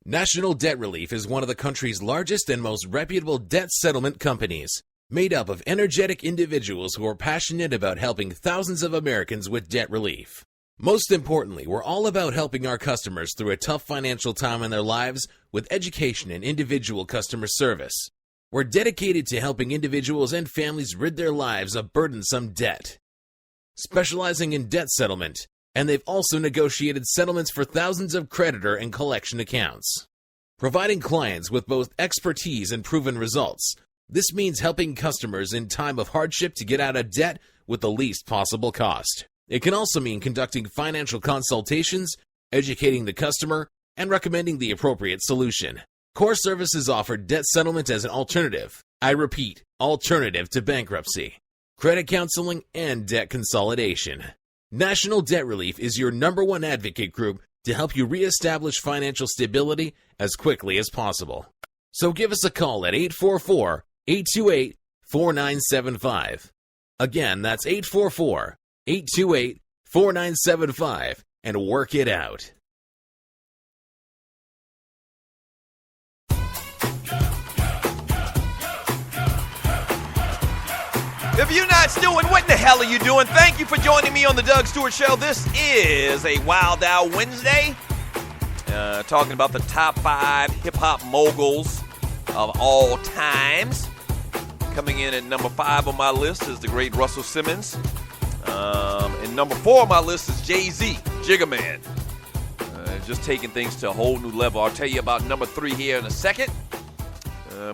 National Debt Relief is one of the country's largest and most reputable debt settlement companies, made up of energetic individuals who are passionate about helping thousands of Americans with debt relief. Most importantly, we're all about helping our customers through a tough financial time in their lives with education and individual customer service. We're dedicated to helping individuals and families rid their lives of burdensome debt. Specializing in debt settlement, and they've also negotiated settlements for thousands of creditor and collection accounts. Providing clients with both expertise and proven results, this means helping customers in time of hardship to get out of debt with the least possible cost. It can also mean conducting financial consultations, educating the customer, and recommending the appropriate solution. Core Services offer debt settlement as an alternative. I repeat, alternative to bankruptcy, credit counseling, and debt consolidation. National Debt Relief is your #1 advocate group to help you reestablish financial stability as quickly as possible. So give us a call at 844-828-4975. Again, that's 844-828-4975, and work it out. If you're not doing, what in the hell are you doing? Thank you for joining me on the Doug Stewart Show. This is a Wild Out Wednesday. Talking about the top 5 hip-hop moguls of all times. Coming in at number 5 on my list is the great Russell Simmons. And number 4 on my list is Jay-Z, Jigga Man. Just taking things to a whole new level. I'll tell you about number 3 here in a second.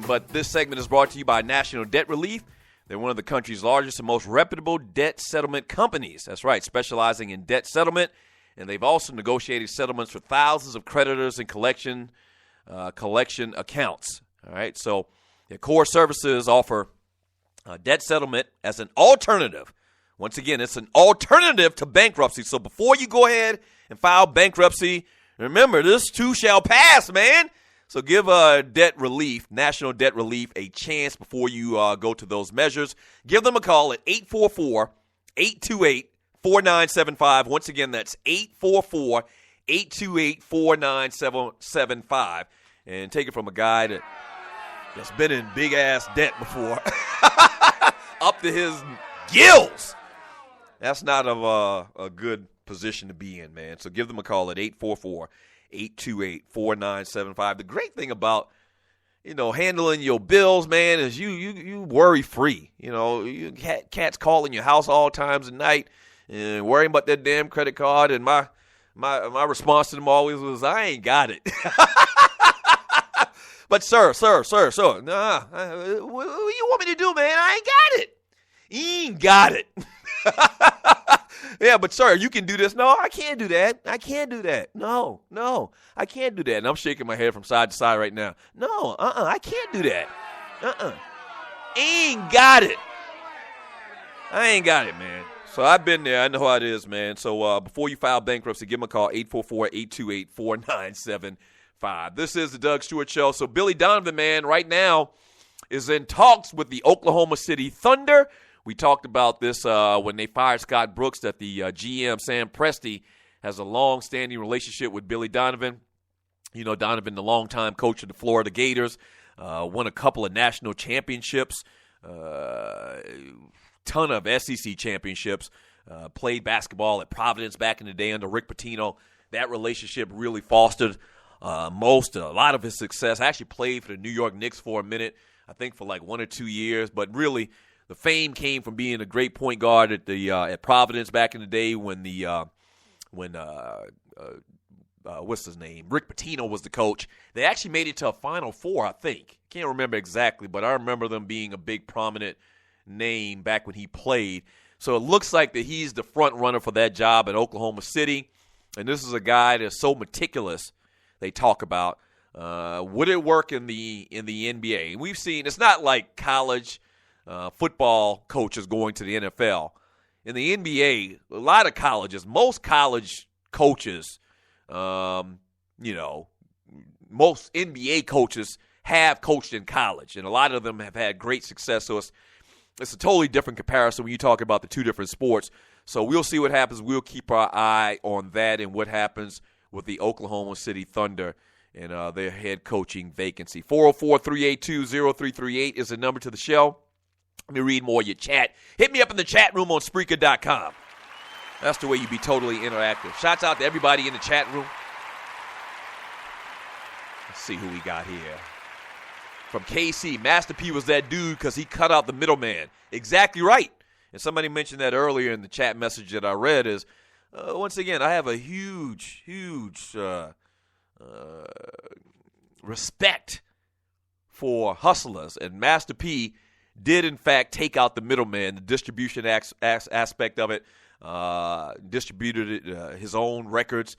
But this segment is brought to you by National Debt Relief. They're one of the country's largest and most reputable debt settlement companies. That's right, specializing in debt settlement. And they've also negotiated settlements for thousands of creditors and collection accounts. All right, so their core services offer debt settlement as an alternative. Once again, it's an alternative to bankruptcy. So before you go ahead and file bankruptcy, remember, this too shall pass, man. So give Debt Relief, National Debt Relief, a chance before you go to those measures. Give them a call at 844-828-4975. Once again, that's 844-828-4975. And take it from a guy that's been in big-ass debt before, up to his gills. That's not a good position to be in, man. So give them a call at 844-828-4975. The great thing about, handling your bills, man, is you worry free. You cats calling your house all times of night and worrying about that damn credit card. And my response to them always was, I ain't got it. But sir, what you want me to do, man? I ain't got it. He ain't got it. Yeah, but sir, you can do this. No, I can't do that. I can't do that. No, I can't do that. And I'm shaking my head from side to side right now. No, I can't do that. Ain't got it. I ain't got it, man. So I've been there. I know how it is, man. So before you file bankruptcy, give them a call, 844-828-4975. This is the Doug Stewart Show. So Billy Donovan, man, right now is in talks with the Oklahoma City Thunder. We talked about this when they fired Scott Brooks, that the GM, Sam Presti, has a long-standing relationship with Billy Donovan. Donovan, the longtime coach of the Florida Gators, won a couple of national championships, ton of SEC championships, played basketball at Providence back in the day under Rick Pitino. That relationship really fostered a lot of his success. I actually played for the New York Knicks for a minute, I think for like 1 or 2 years, but really the fame came from being a great point guard at Providence back in the day when what's his name? Rick Pitino was the coach. They actually made it to a Final Four, I think. Can't remember exactly, but I remember them being a big prominent name back when he played. So it looks like that he's the front runner for that job at Oklahoma City. And this is a guy that's so meticulous, they talk about. Would it work in the NBA? And we've seen, it's not like college football coaches going to the NFL. In the NBA, a lot of colleges, most college coaches, most NBA coaches have coached in college, and a lot of them have had great success. So it's a totally different comparison when you talk about the two different sports. So we'll see what happens. We'll keep our eye on that and what happens with the Oklahoma City Thunder and their head coaching vacancy. 404-382-0338 is the number to the show. Let me read more of your chat. Hit me up in the chat room on Spreaker.com. That's the way you be totally interactive. Shouts out to everybody in the chat room. Let's see who we got here. From KC, Master P was that dude because he cut out the middleman. Exactly right. And somebody mentioned that earlier in the chat message that I read is, once again, I have a huge respect for hustlers. And Master P did, in fact, take out the middleman, the distribution aspect of it, distributed his own records,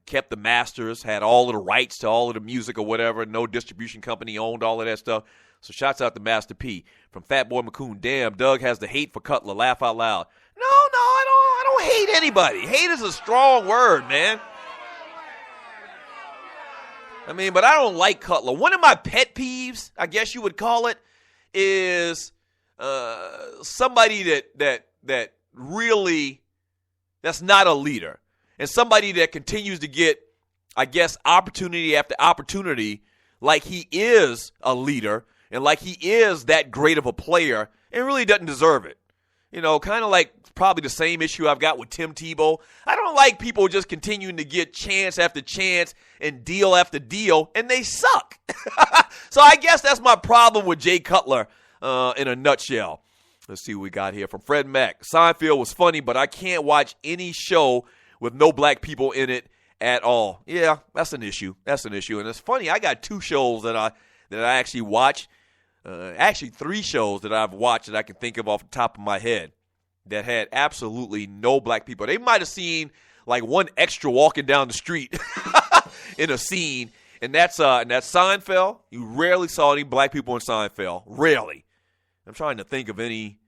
kept the masters, had all of the rights to all of the music or whatever. No distribution company owned all of that stuff. So shouts out to Master P. From Fatboy McCoon, damn, Doug has the hate for Cutler. Laugh out loud. No, I don't hate anybody. Hate is a strong word, man. I mean, but I don't like Cutler. One of my pet peeves, I guess you would call it, is somebody that really, that's not a leader. And somebody that continues to get, I guess, opportunity after opportunity like he is a leader, and like he is that great of a player and really doesn't deserve it. You know, kind of like probably the same issue I've got with Tim Tebow. I don't like people just continuing to get chance after chance and deal after deal, and they suck. So I guess that's my problem with Jay Cutler in a nutshell. Let's see what we got here from Fred Mack. Seinfeld was funny, but I can't watch any show with no black people in it at all. Yeah, that's an issue. And it's funny, I got 2 shows that I actually watch. Actually 3 shows that I've watched that I can think of off the top of my head that had absolutely no black people. They might have seen like one extra walking down the street in a scene, and that's Seinfeld. You rarely saw any black people in Seinfeld. Rarely. I'm trying to think of any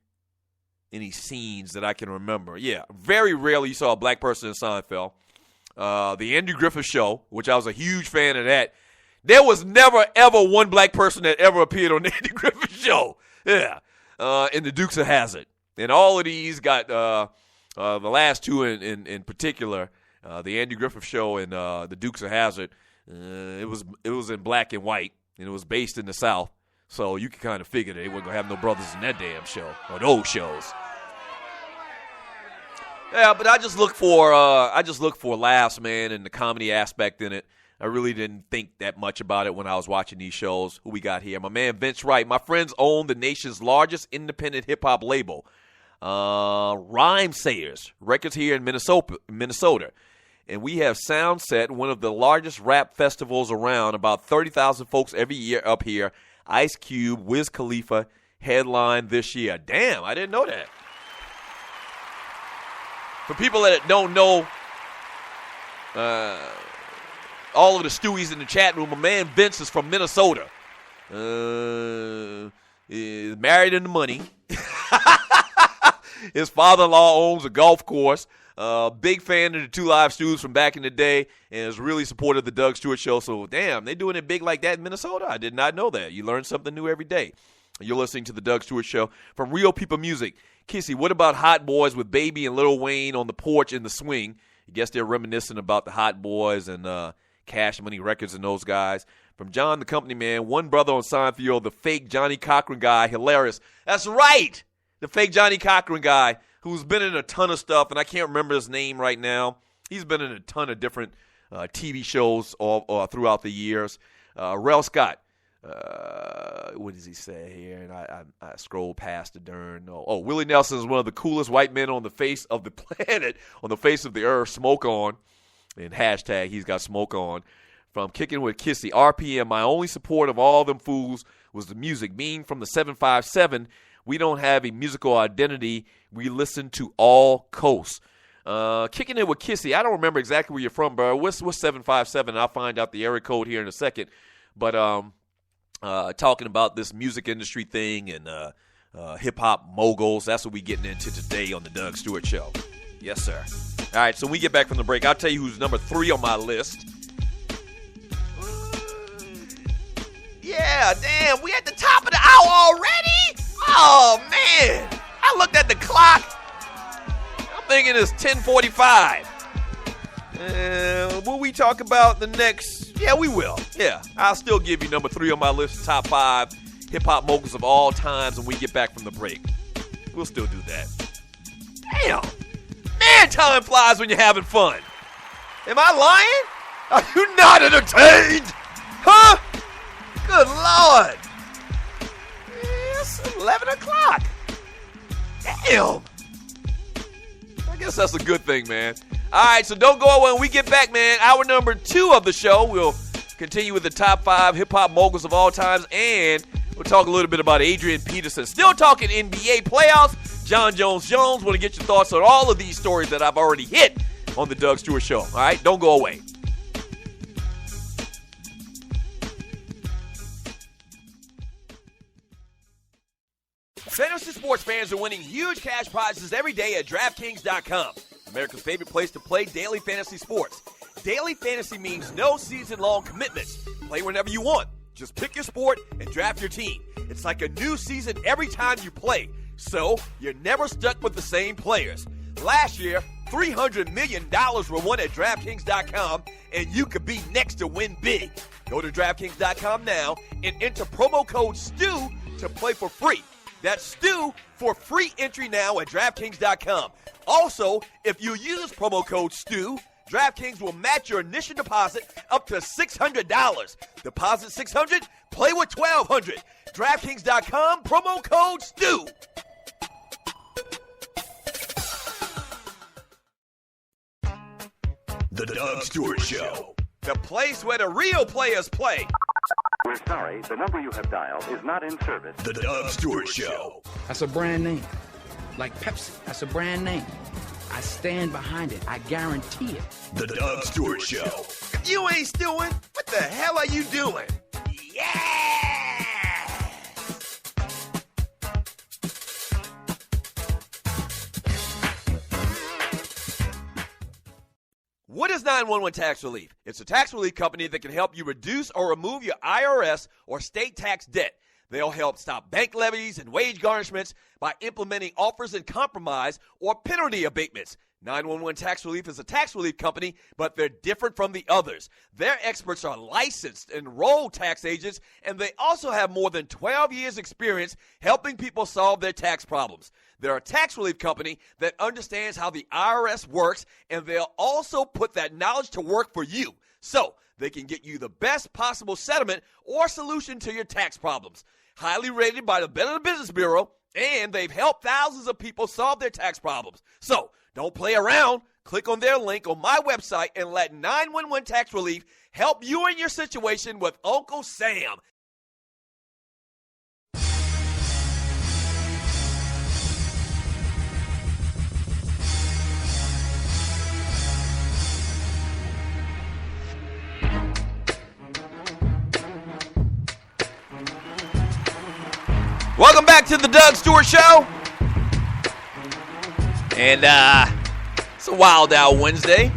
scenes that I can remember. Yeah, very rarely you saw a black person in Seinfeld. The Andy Griffith Show, which I was a huge fan of that. There was never, ever one black person that ever appeared on the Andy Griffith Show. Yeah. And the Dukes of Hazzard. And all of these got the last 2 in particular, the Andy Griffith Show and the Dukes of Hazzard. It was in black and white, and it was based in the South. So you can kind of figure that they weren't going to have no brothers in that damn show, or those shows. Yeah, but I just look for laughs, man, and the comedy aspect in it. I really didn't think that much about it when I was watching these shows. Who we got here? My man Vince Wright. My friends own the nation's largest independent hip-hop label, Rhyme Sayers Records here in Minnesota. And we have Soundset, one of the largest rap festivals around. About 30,000 folks every year up here. Ice Cube, Wiz Khalifa headline this year. Damn, I didn't know that. For people that don't know, all of the Stewies in the chat room, my man Vince is from Minnesota. Is married into money. His father-in-law owns a golf course. Big fan of the 2 Live Stews from back in the day, and has really supported the Doug Stewart Show. So, damn, they doing it big like that in Minnesota? I did not know that. You learn something new every day. You're listening to the Doug Stewart Show. From Real People Music, Kissy, what about Hot Boys with Baby and Lil Wayne on the porch in the swing? I guess they're reminiscent about the Hot Boys and Cash Money Records and those guys. From John the Company Man, one brother on Seinfeld, the fake Johnny Cochran guy, hilarious. That's right, the fake Johnny Cochran guy who's been in a ton of stuff, and I can't remember his name right now. He's been in a ton of different TV shows all throughout the years. Rel Scott, what does he say here? And I scrolled past the darn. Oh, Willie Nelson is one of the coolest white men on the face of the planet, on the face of the earth. Smoke on. And hashtag he's got smoke on. From Kicking with Kissy, RPM, my only support of all them fools was the music. Being from the 757, we don't have a musical identity. We listen to all coasts. Kicking it with Kissy, I don't remember exactly where you're from, bro. What's 757? I'll find out the area code here in a second. But talking about this music industry thing and hip-hop moguls, that's what we're getting into today on the Doug Stewart Show. Yes, sir. All right, so when we get back from the break, I'll tell you who's number 3 on my list. Yeah, damn, we at the top of the hour already? Oh, man. I looked at the clock. I'm thinking it's 10:45. Will we talk about the next? Yeah, we will. Yeah, I'll still give you number 3 on my list, top 5 hip-hop moguls of all times when we get back from the break. We'll still do that. Damn. Man, time flies when you're having fun. Am I lying? Are you not entertained? Huh? Good Lord. It's 11 o'clock. Damn. I guess that's a good thing, man. All right, so don't go away. When we get back, man, hour number 2 of the show, we'll continue with the top 5 hip-hop moguls of all times, and we'll talk a little bit about Adrian Peterson. Still talking NBA playoffs. John Jones. Want to get your thoughts on all of these stories that I've already hit on the Doug Stewart Show. All right, don't go away. Fantasy sports fans are winning huge cash prizes every day at DraftKings.com. America's favorite place to play daily fantasy sports. Daily fantasy means no season-long commitments. Play whenever you want. Just pick your sport and draft your team. It's like a new season every time you play. So, you're never stuck with the same players. Last year, $300 million were won at DraftKings.com, and you could be next to win big. Go to DraftKings.com now and enter promo code STU to play for free. That's STU for free entry now at DraftKings.com. Also, if you use promo code STU, DraftKings will match your initial deposit up to $600. Deposit $600, play with $1,200. DraftKings.com, promo code STU. The Doug Stewart Show. The place where the real players play. We're sorry, the number you have dialed is not in service. The Doug Stewart Show. That's a brand name. Like Pepsi, that's a brand name. I stand behind it. I guarantee it. The Doug Stewart Show. If you ain't stewing, what the hell are you doing? Yeah! What is 911 Tax Relief? It's a tax relief company that can help you reduce or remove your IRS or state tax debt. They'll help stop bank levies and wage garnishments by implementing offers and compromise or penalty abatements. 911 Tax Relief is a tax relief company, but they're different from the others. Their experts are licensed, enrolled tax agents, and they also have more than 12 years' experience helping people solve their tax problems. They're a tax relief company that understands how the IRS works, and they'll also put that knowledge to work for you, so they can get you the best possible settlement or solution to your tax problems. Highly rated by the Better Business Bureau, and they've helped thousands of people solve their tax problems. So, don't play around. Click on their link on my website and let 911 Tax Relief help you in your situation with Uncle Sam. Welcome back to the Doug Stewart Show. And it's a Wild Out Wednesday.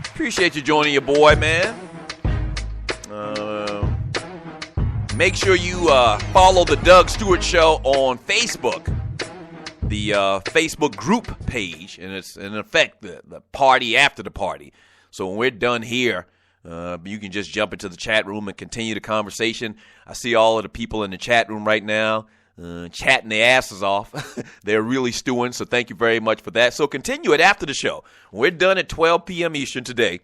Appreciate you joining your boy, man. Make sure you follow the Doug Stewart Show on Facebook. The Facebook group page, and it's in effect the party after the party. So when we're done here, you can just jump into the chat room and continue the conversation. I see all of the people in the chat room right now. Chatting their asses off. They're really stewing, so thank you very much for that. So continue it after the show. We're done at 12 p.m. Eastern today.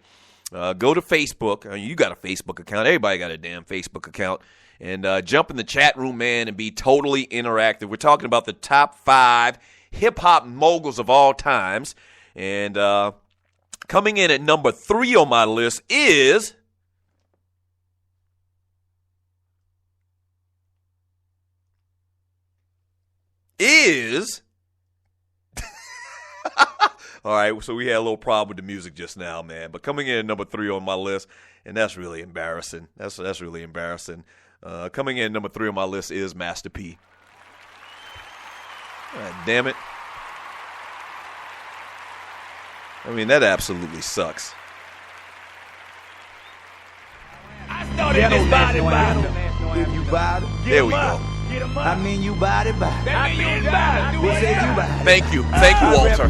Go to Facebook. You got a Facebook account. Everybody got a damn Facebook account. And jump in the chat room, man, and be totally interactive. We're talking about the top 5 hip-hop moguls of all times. And coming in at number 3 on my list is... all right, so we had a little problem with the music just now, man. But coming in at number 3 on my list, and that's really embarrassing. That's really embarrassing. Coming in at number 3 on my list is Master P. God damn it. I mean, that absolutely sucks. I started this body. If you buy it, There we go. I mean you buy it, buy it. I mean you buy it. We said you buy it. Thank you, Walter.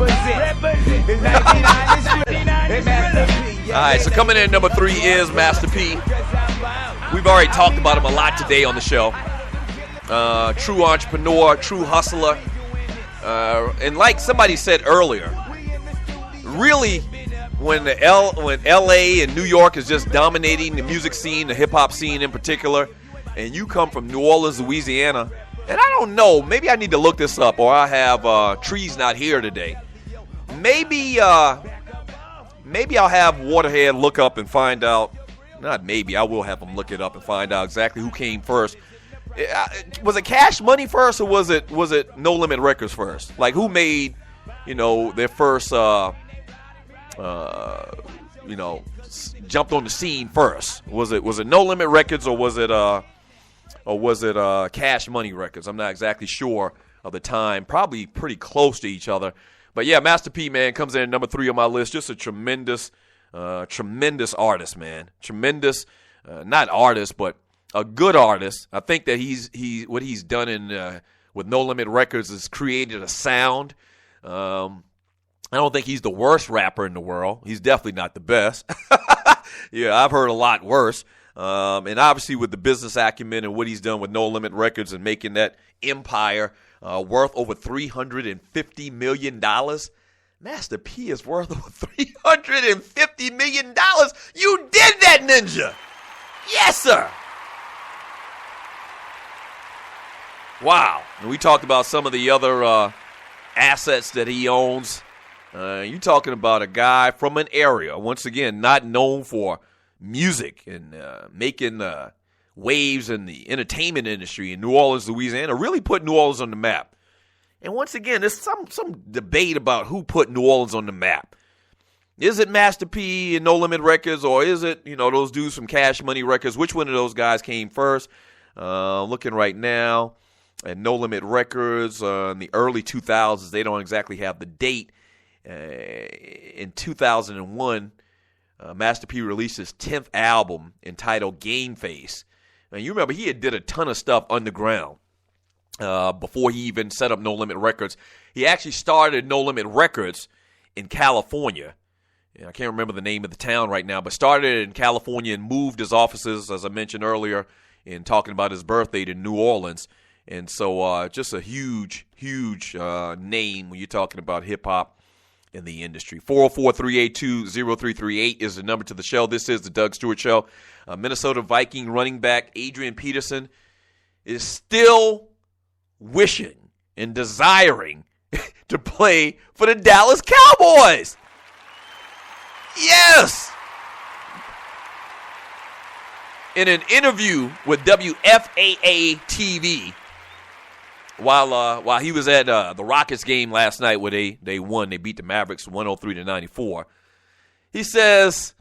All right, so coming in at number 3 is Master P. We've already talked about him a lot today on the show. True entrepreneur, true hustler. And like somebody said earlier, really, when L.A. and New York is just dominating the music scene, the hip-hop scene in particular, and you come from New Orleans, Louisiana, and I don't know, maybe I need to look this up, or I have Trees Not Here today. Maybe I'll have Waterhead look up and find out. Not maybe, I will have him look it up and find out exactly who came first. Was it Cash Money first, or was it No Limit Records first? Like, who made, their first, jumped on the scene first? Was it No Limit Records, or was it Cash Money Records? I'm not exactly sure of the time. Probably pretty close to each other. But yeah, Master P, man, comes in at number 3 on my list. Just a tremendous artist, man. Tremendous, not artist, but a good artist. I think that what he's done with No Limit Records has created a sound. I don't think he's the worst rapper in the world. He's definitely not the best. Yeah, I've heard a lot worse. And obviously with the business acumen and what he's done with No Limit Records and making that empire worth over $350 million, Master P is worth over $350 million. You did that, Ninja. Yes, sir. Wow. And we talked about some of the other assets that he owns. You're talking about a guy from an area, once again, not known for music and making waves in the entertainment industry in New Orleans, Louisiana, really put New Orleans on the map. And once again, there's some debate about who put New Orleans on the map. Is it Master P and No Limit Records, or is it, those dudes from Cash Money Records? Which one of those guys came first? Looking right now at No Limit Records in the early 2000s. They don't exactly have the date. In 2001, Master P released his 10th album entitled Game Face. Now, you remember he did a ton of stuff underground before he even set up No Limit Records. He actually started No Limit Records in California. I can't remember the name of the town right now, but started in California and moved his offices, as I mentioned earlier, in talking about his birthday, to New Orleans. And so just a huge, huge name when you're talking about hip-hop in the industry. 404-382-0338 is the number to the show. This is the Doug Stewart Show. Minnesota Viking running back Adrian Peterson is still wishing and desiring to play for the Dallas Cowboys. Yes! In an interview with WFAA TV, while he was at the Rockets game last night where they won, they beat the Mavericks 103-94, he says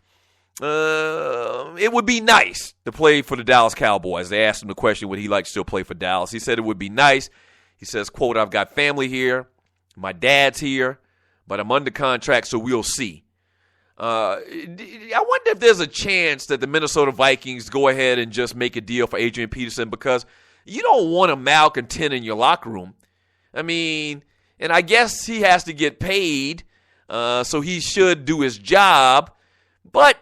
it would be nice to play for the Dallas Cowboys. They asked him the question, would he like to still play for Dallas? He said it would be nice. He says, quote, I've got family here, my dad's here, but I'm under contract, so we'll see. I wonder if there's a chance that the Minnesota Vikings go ahead and just make a deal for Adrian Peterson, because you don't want a malcontent in your locker room. I mean, and I guess he has to get paid, so he should do his job. But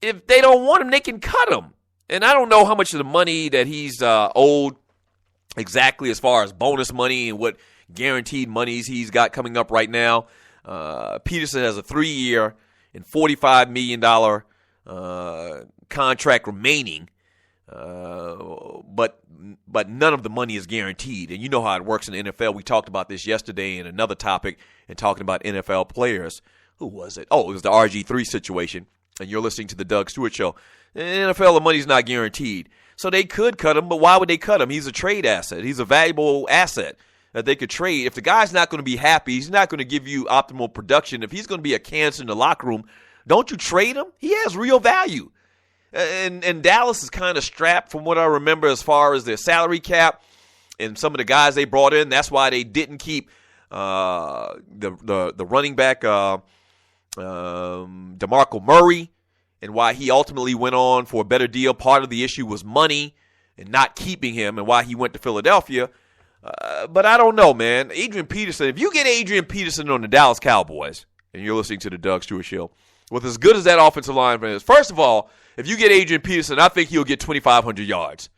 if they don't want him, they can cut him. And I don't know how much of the money that he's owed exactly as far as bonus money and what guaranteed monies he's got coming up right now. Peterson has a 3-year and $45 million contract remaining, but none of the money is guaranteed. And you know how it works in the NFL. We talked about this yesterday in another topic and talking about NFL players. Who was it? Oh, it was the RG3 situation. And you're listening to the Doug Stewart Show. In the NFL, the money's not guaranteed. So they could cut him, but why would they cut him? He's a trade asset. He's a valuable asset that they could trade. If the guy's not going to be happy, he's not going to give you optimal production. If he's going to be a cancer in the locker room, don't you trade him? He has real value. And Dallas is kind of strapped from what I remember as far as their salary cap and some of the guys they brought in. That's why they didn't keep the running back DeMarco Murray, and why he ultimately went on for a better deal. Part of the issue was money and not keeping him, and why he went to Philadelphia. But I don't know, man. Adrian Peterson, if you get Adrian Peterson on the Dallas Cowboys, and you're listening to the Doug Stewart Show, with as good as that offensive line is, first of all, if you get Adrian Peterson, I think he'll get 2,500 yards.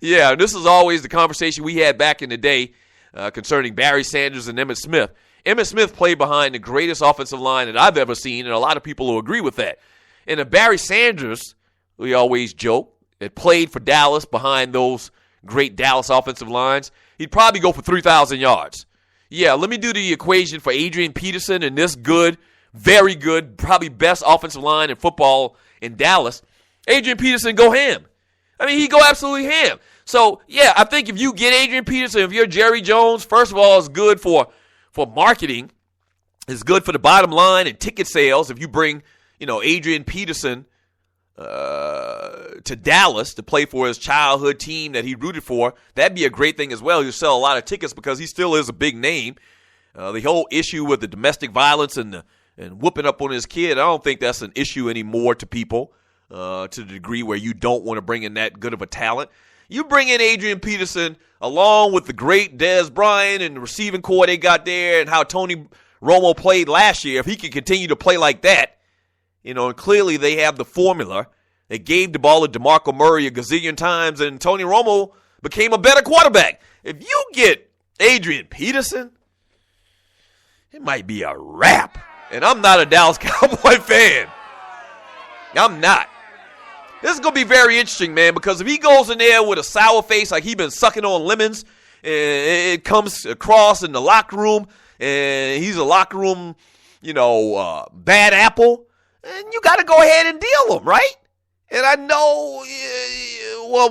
Yeah, this is always the conversation we had back in the day concerning Barry Sanders and Emmitt Smith. Emmitt Smith played behind the greatest offensive line that I've ever seen, and a lot of people will agree with that. And if Barry Sanders, we always joke, had played for Dallas behind those great Dallas offensive lines, he'd probably go for 3,000 yards. Yeah, let me do the equation for Adrian Peterson and this good, very good, probably best offensive line in football in Dallas. Adrian Peterson go ham. I mean, he go absolutely ham. So, yeah, I think if you get Adrian Peterson, if you're Jerry Jones, first of all, it's good for marketing. It's good for the bottom line and ticket sales. If you bring, Adrian Peterson to Dallas to play for his childhood team that he rooted for, that'd be a great thing as well. He'll sell a lot of tickets because he still is a big name. The whole issue with the domestic violence and whooping up on his kid, I don't think that's an issue anymore to people to the degree where you don't want to bring in that good of a talent. You bring in Adrian Peterson along with the great Dez Bryant and the receiving core they got there, and how Tony Romo played last year, if he can continue to play like that, and clearly they have the formula. They gave the ball to DeMarco Murray a gazillion times, and Tony Romo became a better quarterback. If you get Adrian Peterson, it might be a wrap. And I'm not a Dallas Cowboy fan. I'm not. This is going to be very interesting, man, because if he goes in there with a sour face like he's been sucking on lemons, and it comes across in the locker room, and he's a locker room, bad apple, and you got to go ahead and deal him, right? And I know,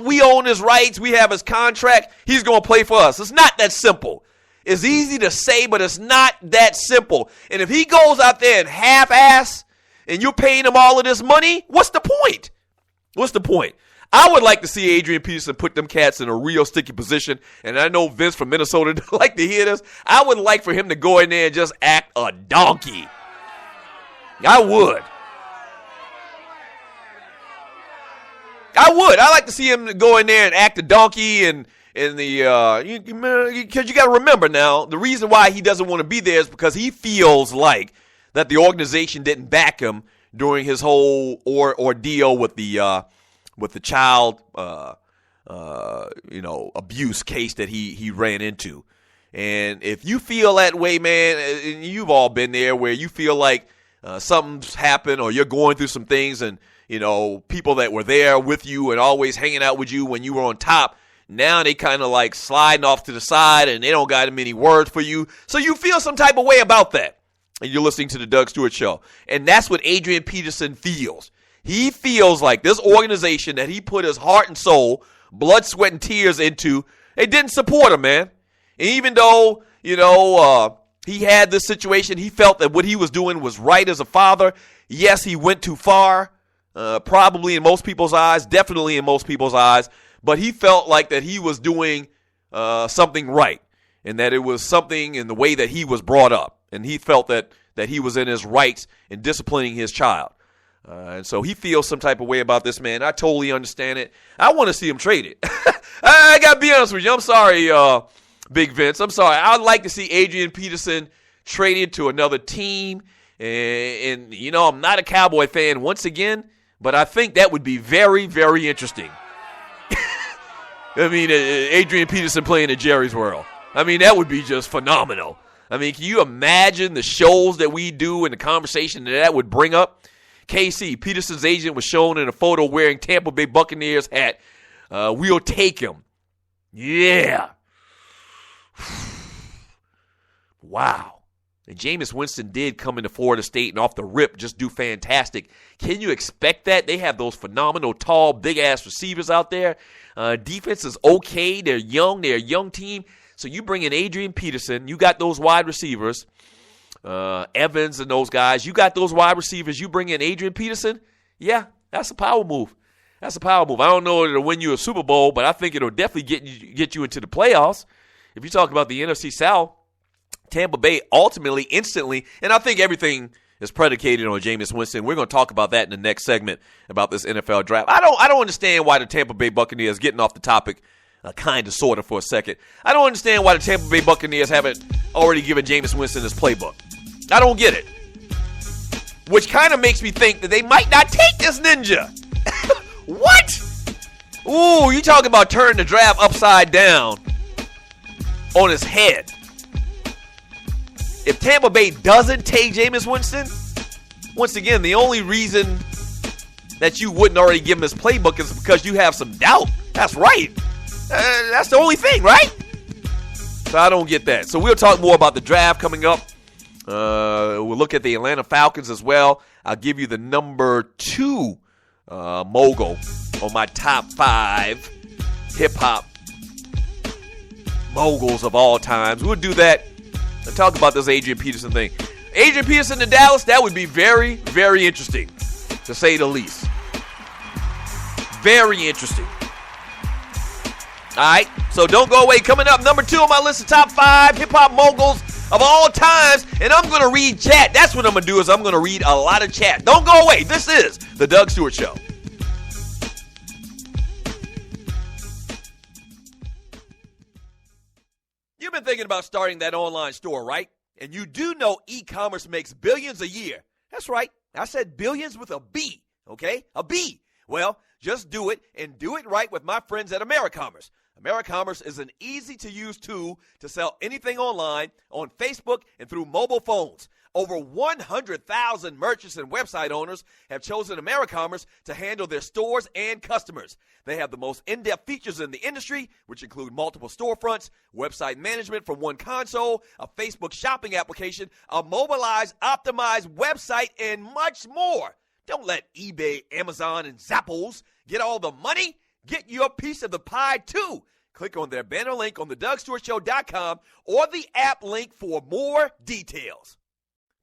we own his rights. We have his contract. He's going to play for us. It's not that simple. It's easy to say, but it's not that simple. And if he goes out there and half-ass, and you're paying him all of this money, what's the point? What's the point? I would like to see Adrian Peterson put them cats in a real sticky position, and I know Vince from Minnesota doesn't like to hear this. I would like for him to go in there and just act a donkey. I would. I'd like to see him go in there and act a donkey because you got to remember now, the reason why he doesn't want to be there is because he feels like that the organization didn't back him during his whole ordeal with the child abuse case that he ran into. And if you feel that way, man, and you've all been there where you feel like something's happened or you're going through some things, and people that were there with you and always hanging out with you when you were on top, now they kind of like sliding off to the side and they don't got many words for you. So you feel some type of way about that. And you're listening to the Doug Stewart Show. And that's what Adrian Peterson feels. He feels like this organization that he put his heart and soul, blood, sweat, and tears into, they didn't support him, man. And even though, he had this situation, he felt that what he was doing was right as a father. Yes, he went too far. Probably in most people's eyes, definitely in most people's eyes, but he felt like that he was doing something right, and that it was something in the way that he was brought up, and he felt that he was in his rights in disciplining his child, and so he feels some type of way about this, man. I totally understand it. I want to see him traded. I got to be honest with you. I'm sorry, Big Vince. I'm sorry. I'd like to see Adrian Peterson traded to another team, and I'm not a Cowboy fan once again, but I think that would be very, very interesting. I mean, Adrian Peterson playing at Jerry's World. I mean, that would be just phenomenal. I mean, can you imagine the shows that we do and the conversation that would bring up? KC, Peterson's agent, was shown in a photo wearing Tampa Bay Buccaneers hat. We'll take him. Yeah. Wow. And Jameis Winston did come into Florida State and off the rip just do fantastic. Can you expect that? They have those phenomenal, tall, big-ass receivers out there. Defense is okay. They're young. They're a young team. So you bring in Adrian Peterson. You got those wide receivers, Evans and those guys. You got those wide receivers. You bring in Adrian Peterson. Yeah, that's a power move. That's a power move. I don't know if it'll win you a Super Bowl, but I think it'll definitely get you into the playoffs. If you talk about the NFC South, Tampa Bay ultimately, instantly, and I think everything is predicated on Jameis Winston. We're going to talk about that in the next segment about this NFL draft. I don't understand why the Tampa Bay Buccaneers, getting off the topic kind of, sort of, for a second. I don't understand why the Tampa Bay Buccaneers haven't already given Jameis Winston his playbook. I don't get it. Which kind of makes me think that they might not take this ninja. What? Ooh, you talking about turning the draft upside down on his head. If Tampa Bay doesn't take Jameis Winston, once again, the only reason that you wouldn't already give him his playbook is because you have some doubt. That's right. That's the only thing, right? So I don't get that. So we'll talk more about the draft coming up. We'll look at the Atlanta Falcons as well. I'll give you the number 2 mogul on my top 5 hip-hop moguls of all times. We'll do that and talk about this Adrian Peterson thing. Adrian Peterson to Dallas, that would be very, very interesting, to say the least. Very interesting. All right, so don't go away. Coming up, number 2 on my list of top 5 hip-hop moguls of all times, and I'm going to read chat. That's what I'm going to do, is I'm going to read a lot of chat. Don't go away. This is The Doug Stewart Show. You've been thinking about starting that online store, right? And you do know e-commerce makes billions a year. That's right. I said billions with a B, okay? A B. Well, just do it and do it right with my friends at AmeriCommerce. AmeriCommerce is an easy-to-use tool to sell anything online, on Facebook, and through mobile phones. Over 100,000 merchants and website owners have chosen AmeriCommerce to handle their stores and customers. They have the most in-depth features in the industry, which include multiple storefronts, website management from one console, a Facebook shopping application, a mobilized, optimized website, and much more. Don't let eBay, Amazon, and Zappos get all the money. Get your piece of the pie, too. Click on their banner link on thedougstewartshow.com or the app link for more details.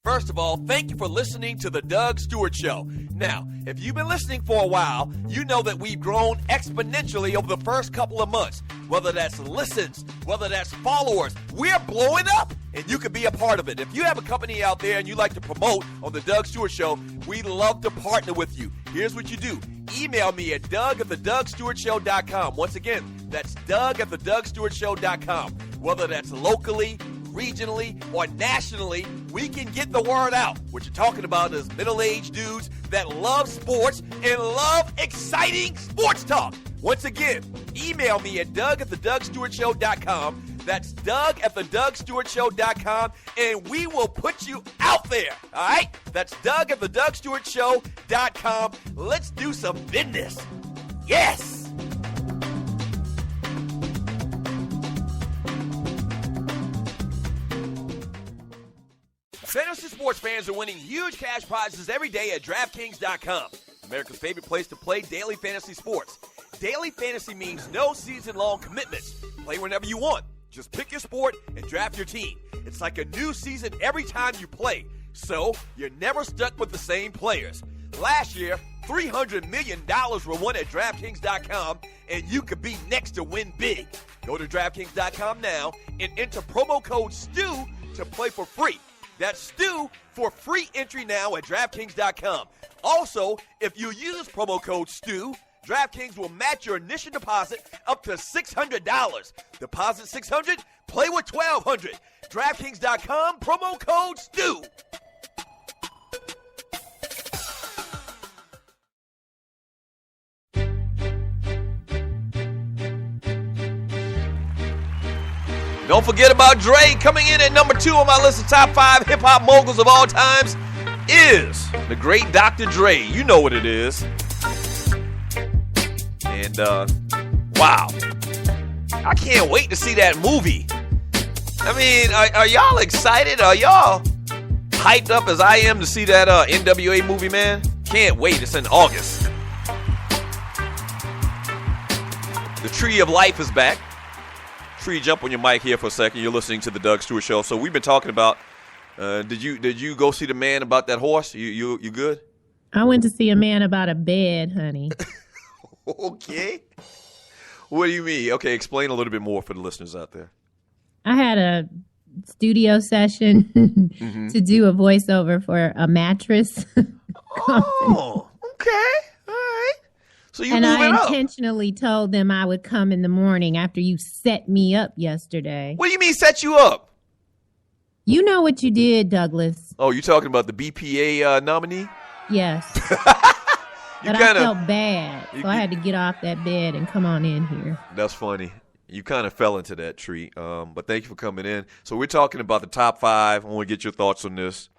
First of all, thank you for listening to The Doug Stewart Show. Now, if you've been listening for a while, you know that we've grown exponentially over the first couple of months. Whether that's listens, whether that's followers, we're blowing up, and you can be a part of it. If you have a company out there and you like to promote on The Doug Stewart Show, we'd love to partner with you. Here's what you do. Email me at doug@thedougstewartshow.com. Once again, that's doug@thedougstewartshow.com. Whether that's locally, regionally, or nationally, we can get the word out. What you're talking about is middle-aged dudes that love sports and love exciting sports talk. Once again, email me at doug@thedougstewartshow.com. That's doug@thedougstewartshow.com, and we will put you out there. All right? That's doug@thedougstewartshow.com. Let's do some business. Yes! Fantasy sports fans are winning huge cash prizes every day at DraftKings.com. America's favorite place to play daily fantasy sports. Daily fantasy means no season-long commitments. Play whenever you want. Just pick your sport and draft your team. It's like a new season every time you play, so you're never stuck with the same players. Last year, $300 million were won at DraftKings.com, and you could be next to win big. Go to DraftKings.com now and enter promo code STU to play for free. That's Stu for free entry now at DraftKings.com. Also, if you use promo code STU, DraftKings will match your initial deposit up to $600. Deposit $600, play with $1,200. DraftKings.com, promo code STU. Don't forget about Dre. Coming in at number 2 on my list of top 5 hip-hop moguls of all times is the great Dr. Dre. You know what it is. And, wow. I can't wait to see that movie. I mean, are y'all excited? Are y'all hyped up as I am to see that NWA movie, man? Can't wait. It's in August. The Tree of Life is back. Tree, jump on your mic here for a second. You're listening to the Doug Stewart Show. So we've been talking about. Did you go see the man about that horse? You good? I went to see a man about a bed, honey. Okay. What do you mean? Okay, explain a little bit more for the listeners out there. I had a studio session to do a voiceover for a mattress. Oh, okay. All right. So you and moving I up. intentionally told them I would come in the morning after you set me up yesterday. What do you mean set you up? You know what you did, Douglas. Oh, you talking about the BPA nominee? Yes. But I felt bad, so I had to get off that bed and come on in here. That's funny. You kind of fell into that tree, but thank you for coming in. So we're talking about the top 5. I want to get your thoughts on this.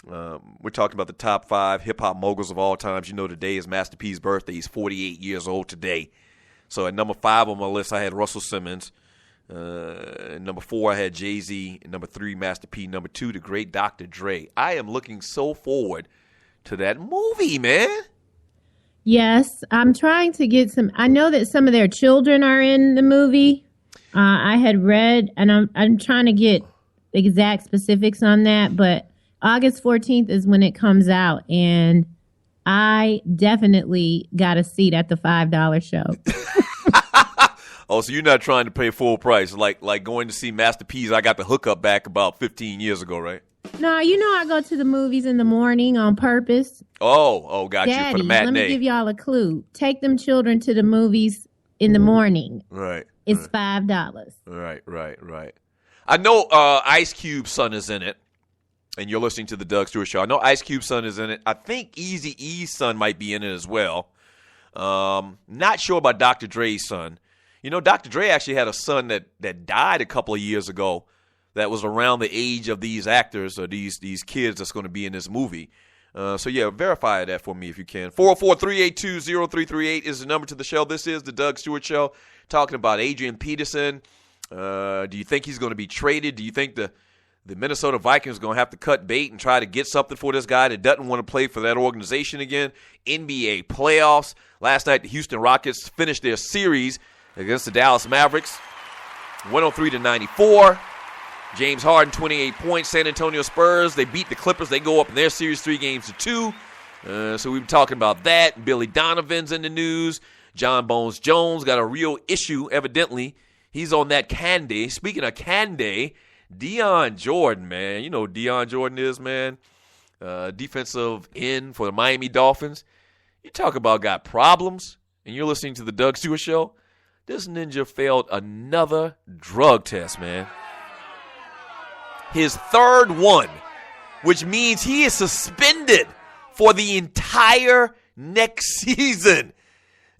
We're talking about the top 5 hip-hop moguls of all times. You know, today is Master P's birthday. He's 48 years old today. So at number 5 on my list, I had Russell Simmons. Number 4, I had Jay-Z. Number 3, Master P. Number 2, the great Dr. Dre. I am looking so forward to that movie, man. Yes, I'm trying to get some. I know that some of their children are in the movie. I had read, and I'm trying to get exact specifics on that, but August 14th is when it comes out, and I definitely got a seat at the $5 show. Oh, so you're not trying to pay full price, like going to see Master P's. I got the hookup back about 15 years ago, right? No, you know I go to the movies in the morning on purpose. Oh, got Daddy, you for the matinee. Let me give y'all a clue. Take them children to the movies in the morning. Right. It's $5. Right. I know Ice Cube's son is in it, and you're listening to the Doug Stewart Show. I know Ice Cube's son is in it. I think Eazy-E's son might be in it as well. Not sure about Dr. Dre's son. You know, Dr. Dre actually had a son that died a couple of years ago that was around the age of these actors or these kids that's going to be in this movie. So, yeah, verify that for me if you can. 404-382-0338 is the number to the show. This is the Doug Stewart Show, talking about Adrian Peterson. Do you think he's going to be traded? Do you think the Minnesota Vikings are going to have to cut bait and try to get something for this guy that doesn't want to play for that organization again? NBA playoffs. Last night, the Houston Rockets finished their series against the Dallas Mavericks, 103-94. James Harden, 28 points. San Antonio Spurs, they beat the Clippers. They go up in their series 3-2. So we've been talking about that. Billy Donovan's in the news. John Bones Jones got a real issue, evidently. He's on that Candy. Speaking of Candy, Deion Jordan, man. You know who Deion Jordan is, man. Defensive end for the Miami Dolphins. You talk about got problems, and you're listening to the Doug Stewart Show. This ninja failed another drug test, man. His third one, which means he is suspended for the entire next season.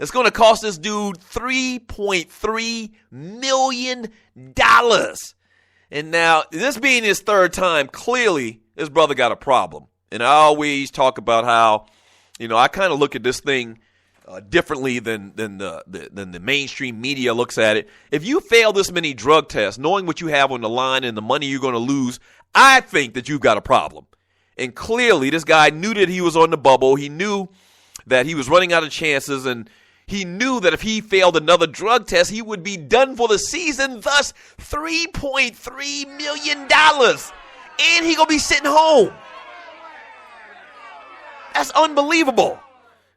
It's going to cost this dude $3.3 million. And now, this being his third time, clearly his brother got a problem. And I always talk about how, you know, I kind of look at this thing differently than the mainstream media looks at it. If you fail this many drug tests, knowing what you have on the line and the money you're going to lose, I think that you've got a problem. And clearly, this guy knew that he was on the bubble. He knew that he was running out of chances, and he knew that if he failed another drug test, he would be done for the season, thus $3.3 million. And he going to be sitting home. That's unbelievable.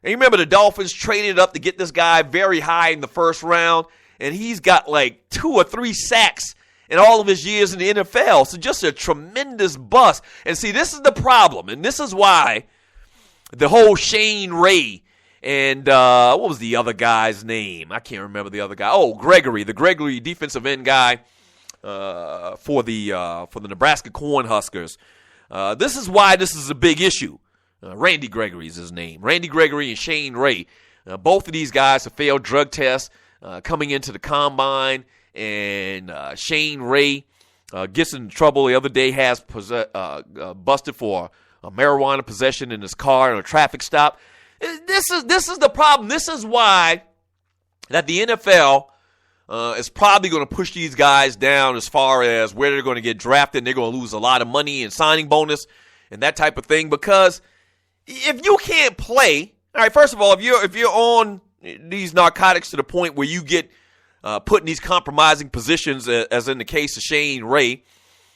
And you remember the Dolphins traded up to get this guy very high in the first round, and he's got like 2 or 3 sacks in all of his years in the NFL. So just a tremendous bust. And see, this is the problem, and this is why the whole Shane Ray and what was the other guy's name? I can't remember the other guy. Oh, Gregory, the Gregory defensive end guy for the Nebraska Cornhuskers. This is why this is a big issue. Randy Gregory is his name. Randy Gregory and Shane Ray. Both of these guys have failed drug tests coming into the combine. And Shane Ray gets in trouble the other day, has busted for a marijuana possession in his car in a traffic stop. This is the problem. This is why that the NFL is probably going to push these guys down as far as where they're going to get drafted. They're going to lose a lot of money in signing bonus and that type of thing, because if you can't play, all right, first of all, if you're on these narcotics to the point where you get put in these compromising positions, as in the case of Shane Ray,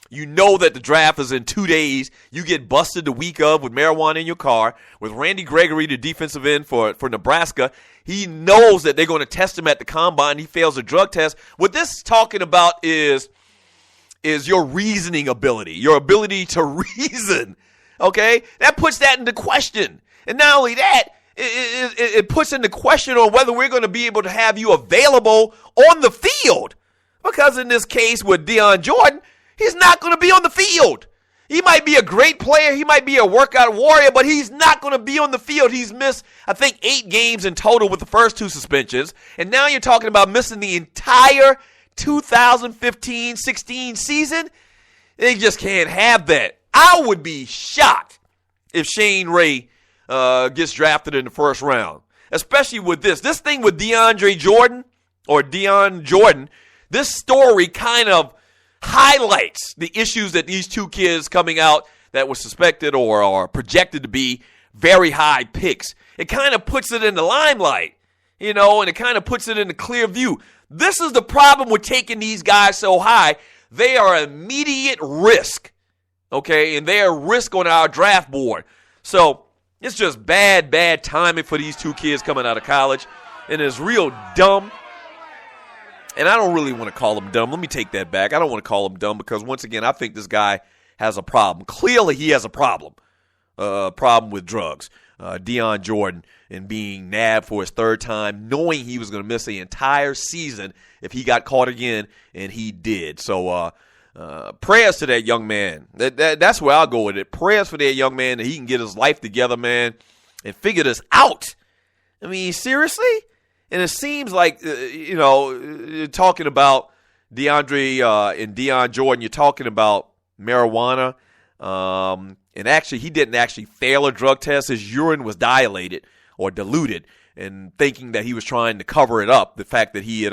you know that the draft is in 2 days. You get busted the week of with marijuana in your car. With Randy Gregory, the defensive end for Nebraska, he knows that they're going to test him at the combine. He fails a drug test. What this is talking about is your reasoning ability, your ability to reason. Okay, that puts that into question. And not only that, it puts into question on whether we're going to be able to have you available on the field. Because in this case with Deion Jordan, he's not going to be on the field. He might be a great player. He might be a workout warrior, but he's not going to be on the field. He's missed, I think, 8 games in total with the first 2 suspensions. And now you're talking about missing the entire 2015-16 season. They just can't have that. I would be shocked if Shane Ray gets drafted in the first round, especially with this thing with Deion Jordan. This story kind of highlights the issues that these 2 kids coming out that were suspected or are projected to be very high picks. It kind of puts it in the limelight, you know, and it kind of puts it in the clear view. This is the problem with taking these guys so high. They are immediate risk. Okay, and they're a risk on our draft board. So it's just bad timing for these 2 kids coming out of college. And it's real dumb. And I don't really want to call them dumb. Let me take that back. I don't want to call them dumb because, once again, I think this guy has a problem. Clearly, he has a problem with drugs. Deion Jordan and being nabbed for his 3rd time, knowing he was going to miss the entire season if he got caught again, and he did. So, Prayers to that young man. That's where I'll go with it. Prayers for that young man that he can get his life together, man, and figure this out. I mean, seriously? And it seems like, you're talking about DeAndre and Deion Jordan. You're talking about marijuana. And actually, he didn't actually fail a drug test. His urine was dilated or diluted, and thinking that he was trying to cover it up, the fact that he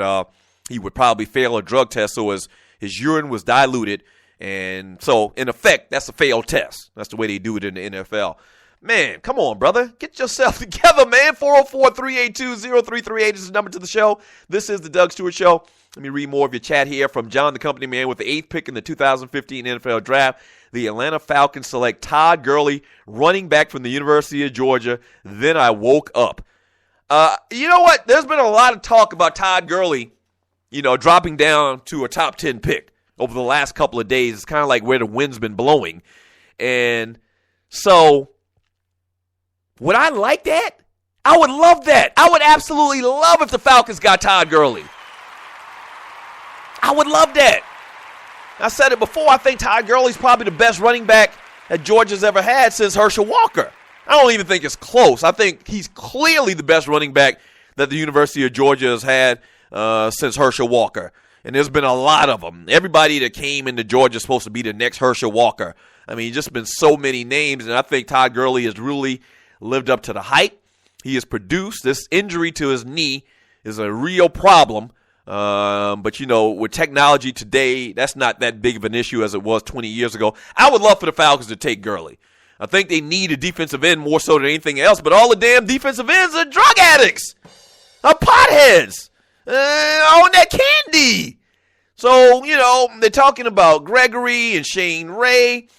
would probably fail a drug test, so his urine was diluted. And so, in effect, that's a failed test. That's the way they do it in the NFL. Man, come on, brother. Get yourself together, man. 404-382-0338 is the number to the show. This is the Doug Stewart Show. Let me read more of your chat here from John, the company man, with the 8th pick in the 2015 NFL Draft. The Atlanta Falcons select Todd Gurley, running back from the University of Georgia. Then I woke up. You know what? There's been a lot of talk about Todd Gurley, dropping down to a top 10 pick over the last couple of days. It's kind of like where the wind's been blowing. And so, would I like that? I would love that. I would absolutely love if the Falcons got Todd Gurley. I would love that. I said it before. I think Todd Gurley's probably the best running back that Georgia's ever had since Herschel Walker. I don't even think it's close. I think he's clearly the best running back that the University of Georgia has had since Herschel Walker. And there's been a lot of them. Everybody that came into Georgia is supposed to be the next Herschel Walker. I mean, just been so many names, and I think Todd Gurley has really lived up to the hype. He has produced. This injury to his knee is a real problem. But, with technology today, that's not that big of an issue as it was 20 years ago. I would love for the Falcons to take Gurley. I think they need a defensive end more so than anything else, but all the damn defensive ends are drug addicts, are potheads, on that candy. So, they're talking about Gregory and Shane Ray.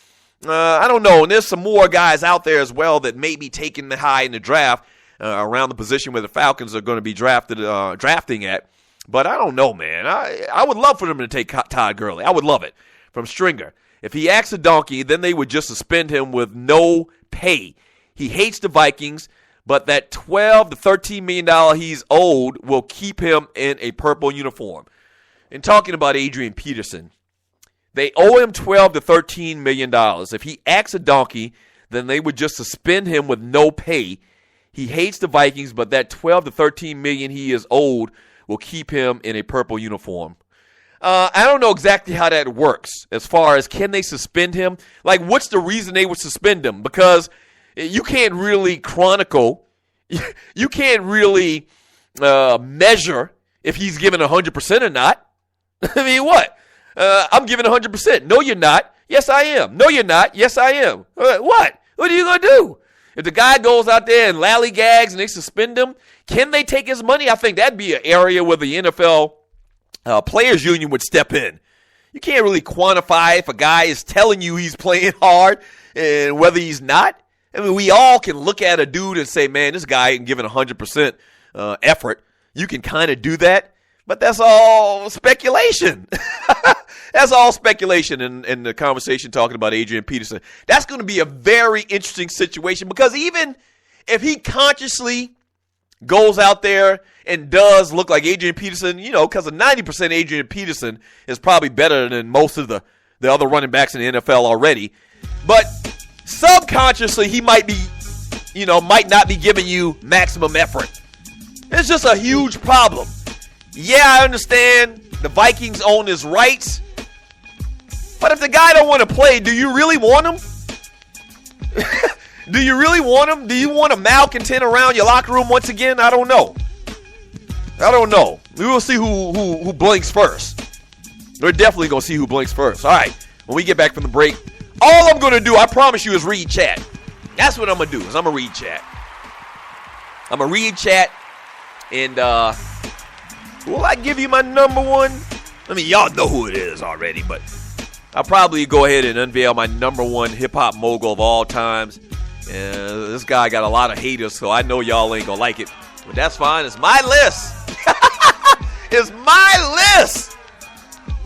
I don't know, and there's some more guys out there as well that may be taking the high in the draft around the position where the Falcons are going to be drafting at. But I don't know, man. I would love for them to take Todd Gurley. I would love it from Stringer. If he acts a donkey, then they would just suspend him with no pay. He hates the Vikings, but that $12 to $13 million he's owed will keep him in a purple uniform. And talking about Adrian Peterson, they owe him $12 to $13 million. If he acts a donkey, then they would just suspend him with no pay. He hates the Vikings, but that $12 to $13 million he is owed will keep him in a purple uniform. I don't know exactly how that works as far as can they suspend him? Like, what's the reason they would suspend him? Because you can't really chronicle. You can't really measure if he's given 100% or not. I mean, what? I'm giving 100%. No, you're not. Yes, I am. No, you're not. Yes, I am. What? What are you going to do? If the guy goes out there and lollygags and they suspend him, can they take his money? I think that'd be an area where the NFL Players Union would step in. You can't really quantify if a guy is telling you he's playing hard and whether he's not. I mean, we all can look at a dude and say, man, this guy ain't giving 100% effort. You can kind of do that, but that's all speculation. That's all speculation in the conversation talking about Adrian Peterson. That's going to be a very interesting situation because even if he consciously goes out there and does look like Adrian Peterson, because of 90% Adrian Peterson is probably better than most of the other running backs in the NFL already. But subconsciously, he might be, might not be giving you maximum effort. It's just a huge problem. Yeah, I understand the Vikings own his rights. But if the guy don't want to play, do you really want him? Do you really want him? Do you want a malcontent around your locker room once again? I don't know. We will see who blinks first. We're definitely going to see who blinks first. All right, when we get back from the break, all I'm going to do, I promise you, is read chat. That's what I'm going to do, is I'm going to read chat. I'm going to read chat, and will I give you my number one? I mean, y'all know who it is already, but I'll probably go ahead and unveil my number one hip-hop mogul of all times. This guy got a lot of haters, so I know y'all ain't going to like it. But that's fine. It's my list. It's my list.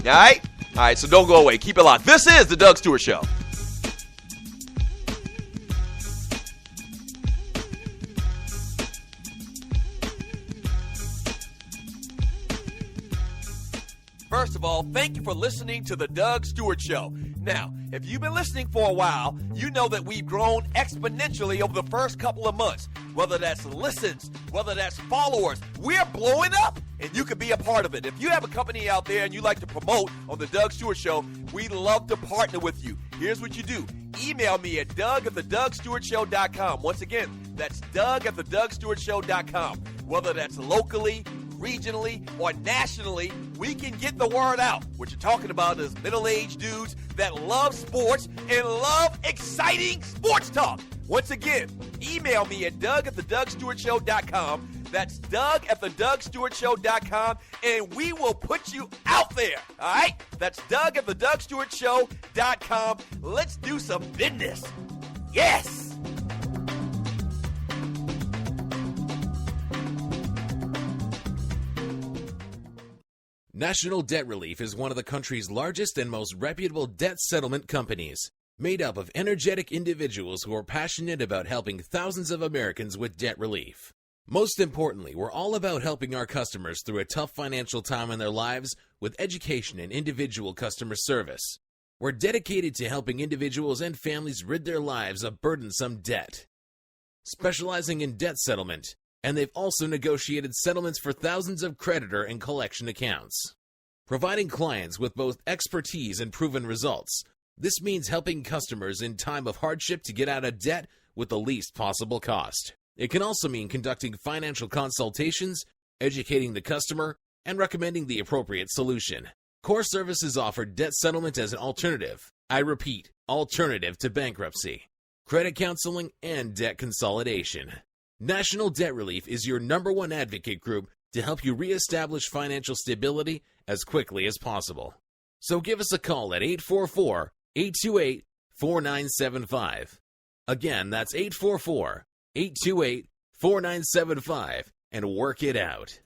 All right? All right, so don't go away. Keep it locked. This is the Doug Stewart Show. First of all, thank you for listening to the Doug Stewart Show. Now, if you've been listening for a while, you know that we've grown exponentially over the first couple of months. Whether that's listens, whether that's followers, we're blowing up, and you can be a part of it. If you have a company out there and you like to promote on the Doug Stewart Show, we'd love to partner with you. Here's what you do. Email me at doug@thedougstewartshow.com. Once again, that's doug@thedougstewartshow.com. Whether that's locally, regionally, or nationally, we can get the word out. What you're talking about is middle-aged dudes that love sports and love exciting sports talk. Once again, email me at doug@thedougstewartshow.com. That's doug@thedougstewartshow.com, and we will put you out there, all right? That's doug@thedougstewartshow.com. Let's do some business. Yes! National Debt Relief is one of the country's largest and most reputable debt settlement companies, made up of energetic individuals who are passionate about helping thousands of Americans with debt relief. Most importantly, we're all about helping our customers through a tough financial time in their lives with education and individual customer service. We're dedicated to helping individuals and families rid their lives of burdensome debt, specializing in debt settlement, and they've also negotiated settlements for thousands of creditor and collection accounts. Providing clients with both expertise and proven results, this means helping customers in time of hardship to get out of debt with the least possible cost. It can also mean conducting financial consultations, educating the customer, and recommending the appropriate solution. Core Services offer debt settlement as an alternative. I repeat, alternative to bankruptcy, credit counseling, and debt consolidation. National Debt Relief is your #1 advocate group to help you reestablish financial stability as quickly as possible. So give us a call at 844-828-4975. Again, that's 844-828-4975, and work it out.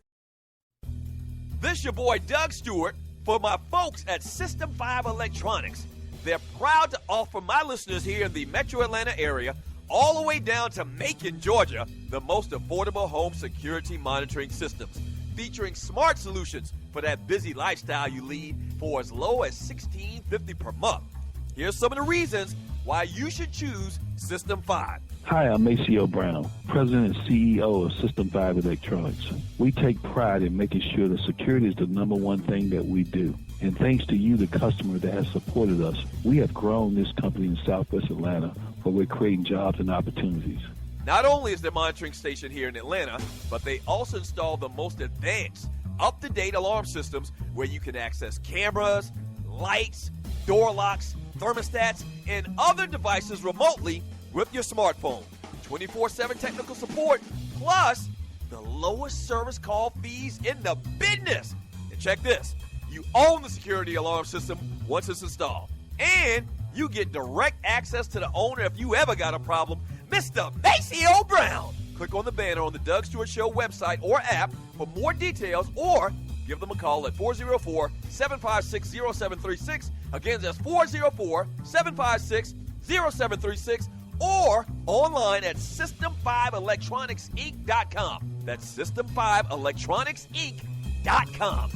This your boy Doug Stewart for my folks at System 5 Electronics. They're proud to offer my listeners here in the Metro Atlanta area all the way down to Macon, Georgia, the most affordable home security monitoring systems, featuring smart solutions for that busy lifestyle you lead for as low as $16.50 per month. Here's some of the reasons why you should choose System 5. Hi, I'm Maceo Brown, President and CEO of System 5 Electronics. We take pride in making sure that security is the #1 thing that we do. And thanks to you, the customer that has supported us, we have grown this company in Southwest Atlanta, where we're creating jobs and opportunities. Not only is their monitoring station here in Atlanta, but they also install the most advanced, up-to-date alarm systems where you can access cameras, lights, door locks, thermostats, and other devices remotely with your smartphone. 24/7 technical support, plus the lowest service call fees in the business. And check this, you own the security alarm system once it's installed. And you get direct access to the owner if you ever got a problem, Mr. Maceo Brown. Click on the banner on the Doug Stewart Show website or app for more details, or give them a call at 404-756-0736. Again, that's 404-756-0736, or online at System5electronicsinc.com. That's System5electronicsinc.com.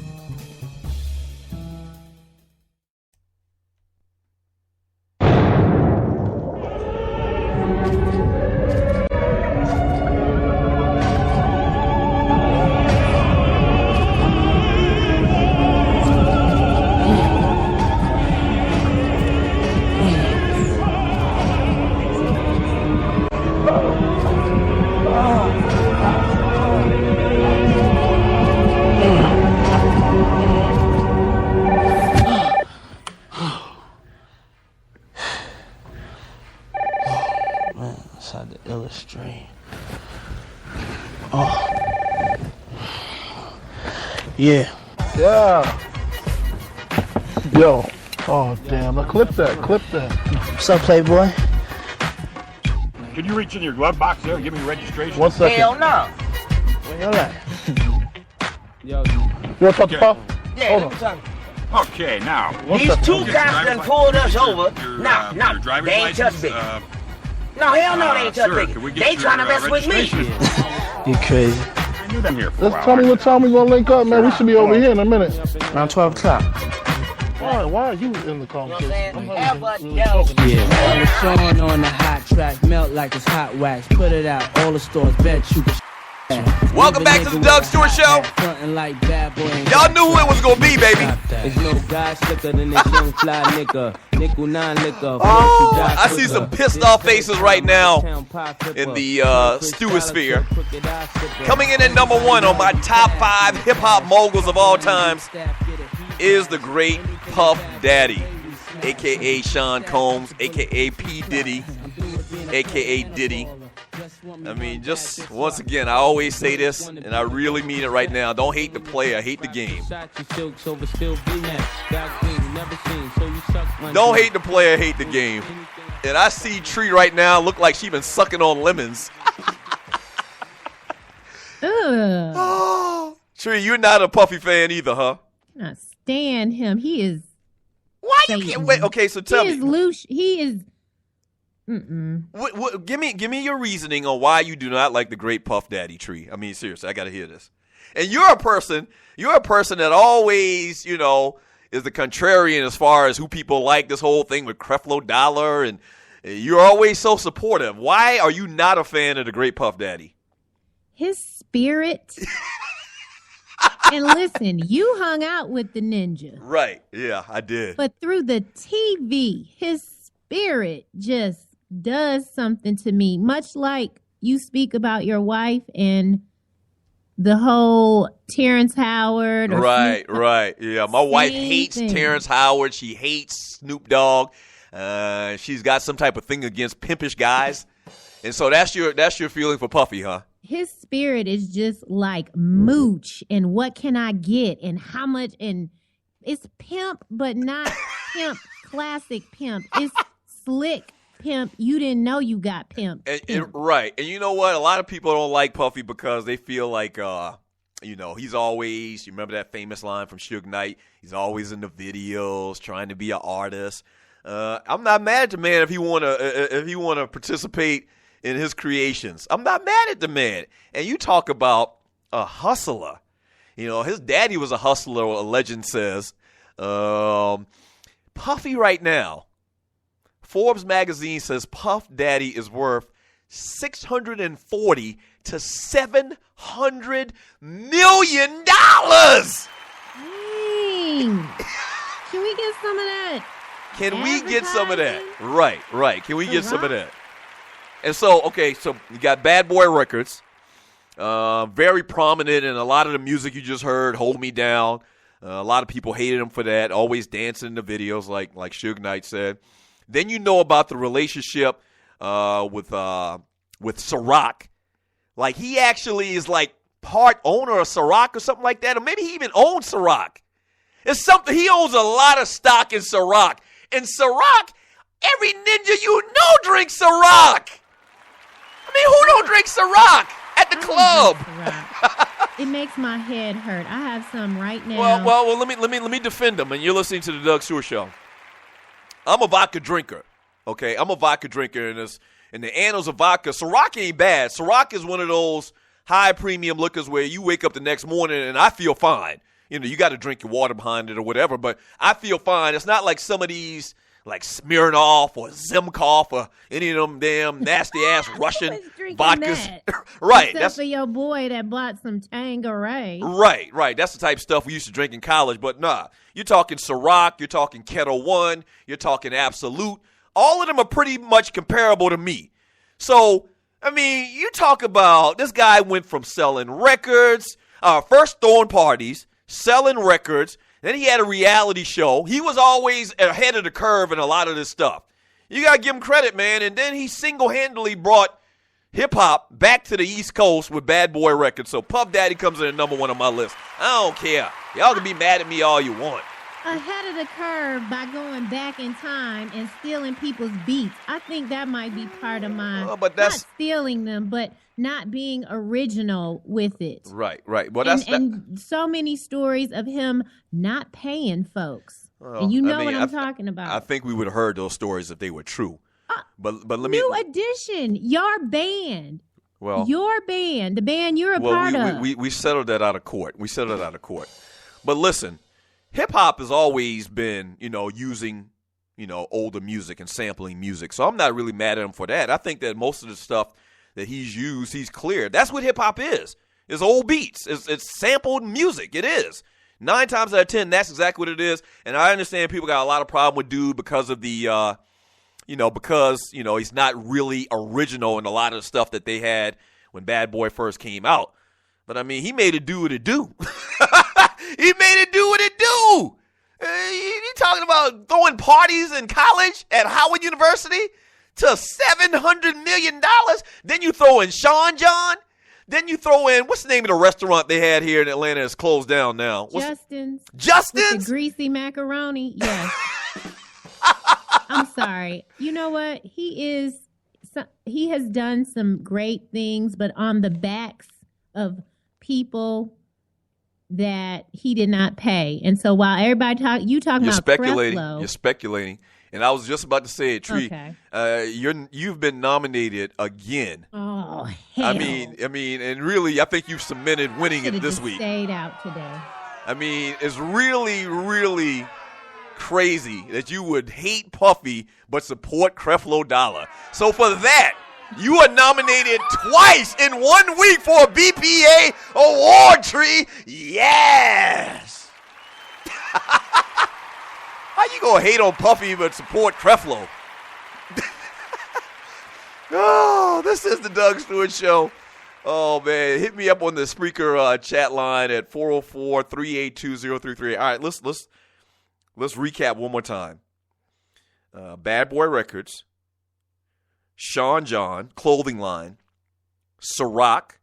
Yeah. Yo. Oh, damn. Now clip that. What's up, Playboy? Can you reach in your glove box there and give me registration? 1 second. Hell no. Where y'all at? Yo. You want to talk to Puff? Yeah, hold on. Okay, now. These two guys done pulled us over. No, they ain't touch me. No, hell no, they ain't touch me. They trying to mess with me. You crazy. You've been here for a while. Tell me what time we gonna link up, man. We should be over here in a minute. Around 12 o'clock. Why are you in the conversation? Yeah, all the song on the hot track, melt like it's hot wax. Put it out, all the stores, bet you can. Welcome back to the Doug Stewart Show. Y'all knew who it was gonna be, baby. There's no guy slicker than this young fly nigga. Nickel 9 liquor. Oh, I see some pissed off faces right now in the Stewart sphere. Coming in at number 1 on my top 5 hip hop moguls of all times is the great Puff Daddy, aka Sean Combs, aka P. Diddy, aka Diddy. I mean, just once again, I always say this, and I really mean it right now. Don't hate the player, hate the game. Don't hate the player, hate the game. And I see Tree right now look like she been sucking on lemons. Oh, Tree, you're not a Puffy fan either, huh? I cannot stand him. He is. Why you can't wait? Okay, so tell me. He is loose. He is. Give me your reasoning on why you do not like the great Puff Daddy, Tree. I mean, seriously, I got to hear this. And you're a person that always, is the contrarian as far as who people like, this whole thing with Creflo Dollar, and you're always so supportive. Why are you not a fan of the great Puff Daddy? His spirit. And listen, you hung out with the ninja. Right. Yeah, I did. But through the TV, his spirit just does something to me, much like you speak about your wife and the whole Terrence Howard. Right. Yeah, my wife hates Terrence Howard. She hates Snoop Dogg. She's got some type of thing against pimpish guys. And so that's your feeling for Puffy, huh? His spirit is just like mooch and what can I get and how much, and it's pimp, but not pimp, classic pimp. It's slick pimp. You didn't know you got pimp. Right. And you know what? A lot of people don't like Puffy because they feel like, he's always, you remember that famous line from Suge Knight? He's always in the videos trying to be an artist. I'm not mad at the man if he wanna participate in his creations. I'm not mad at the man. And you talk about a hustler. His daddy was a hustler, a legend says. Puffy right now, Forbes magazine says Puff Daddy is worth $640 to $700 million. Dang. Can we get some of that? Can we get some of that? Right. Can we get some of that? And so you got Bad Boy Records, very prominent in a lot of the music you just heard, Hold Me Down. A lot of people hated him for that, always dancing in the videos like Suge Knight said. Then you know about the relationship with Ciroc. Like, he actually is like part owner of Ciroc or something like that, or maybe he even owns Ciroc. It's something, he owns a lot of stock in Ciroc. And Ciroc, every ninja you know drinks Ciroc. I mean, who don't drink Ciroc at the club? It makes my head hurt. I have some right now. Well, let me defend them. And you're listening to the Doug Stewart Show. I'm a vodka drinker. Okay, I'm a vodka drinker, and in the annals of vodka, Ciroc ain't bad. Ciroc is one of those high premium liquors where you wake up the next morning and I feel fine. You got to drink your water behind it or whatever, but I feel fine. It's not like some of these, like Smirnoff or Zimkov or any of them damn nasty-ass Russian vodkas. Right. Except for your boy that bought some Tanqueray. Right. That's the type of stuff we used to drink in college, but nah. You're talking Ciroc, you're talking Ketel One, you're talking Absolute. All of them are pretty much comparable to me. So, I mean, you talk about this guy went from selling records, first throwing parties, selling records. Then he had a reality show. He was always ahead of the curve in a lot of this stuff. You got to give him credit, man. And then he single-handedly brought hip-hop back to the East Coast with Bad Boy Records. So Puff Daddy comes in at number 1 on my list. I don't care. Y'all can be mad at me all you want. Ahead of the curve by going back in time and stealing people's beats. I think that might be part of my, not stealing them, but not being original with it. Right. Well, and so many stories of him not paying folks. Well, and what I'm talking about. I think we would have heard those stories if they were true. But let me. New Edition, your band. Well, your band, the band you're a part of. We settled that out of court. But listen, hip-hop has always been, using, older music and sampling music. So I'm not really mad at him for that. I think that most of the stuff that he's used, he's cleared. That's what hip-hop is. It's old beats. It's sampled music. It is. 9 times out of 10, that's exactly what it is. And I understand people got a lot of problem with Dude because of the, he's not really original in a lot of the stuff that they had when Bad Boy first came out. But, I mean, he made it do what it do. He made it do what it do. You talking about throwing parties in college at Howard University to $700 million? Then you throw in Sean John. Then you throw in, what's the name of the restaurant they had here in Atlanta that's closed down now? Justin's. Justin's? With the greasy macaroni. Yes. I'm sorry. You know what? He has done some great things, but on the backs of people that he did not pay. And so while everybody you're speculating. Creflo, You're speculating. And I was just about to say it, Tree. Okay. You've been nominated again. Oh, hell. I mean, and really, I think you've cemented winning it this week. Stayed out today. I mean, it's really, really crazy that you would hate Puffy but support Creflo Dollar. So for that, you are nominated twice in 1 week for a BPA award, Tree. Yes. How you gonna hate on Puffy but support Creflo? Oh, this is the Doug Stewart Show. Oh, man. Hit me up on the Spreaker chat line at 404-382-033. All right, let's recap one more time. Bad Boy Records, Sean John, clothing line, Ciroc.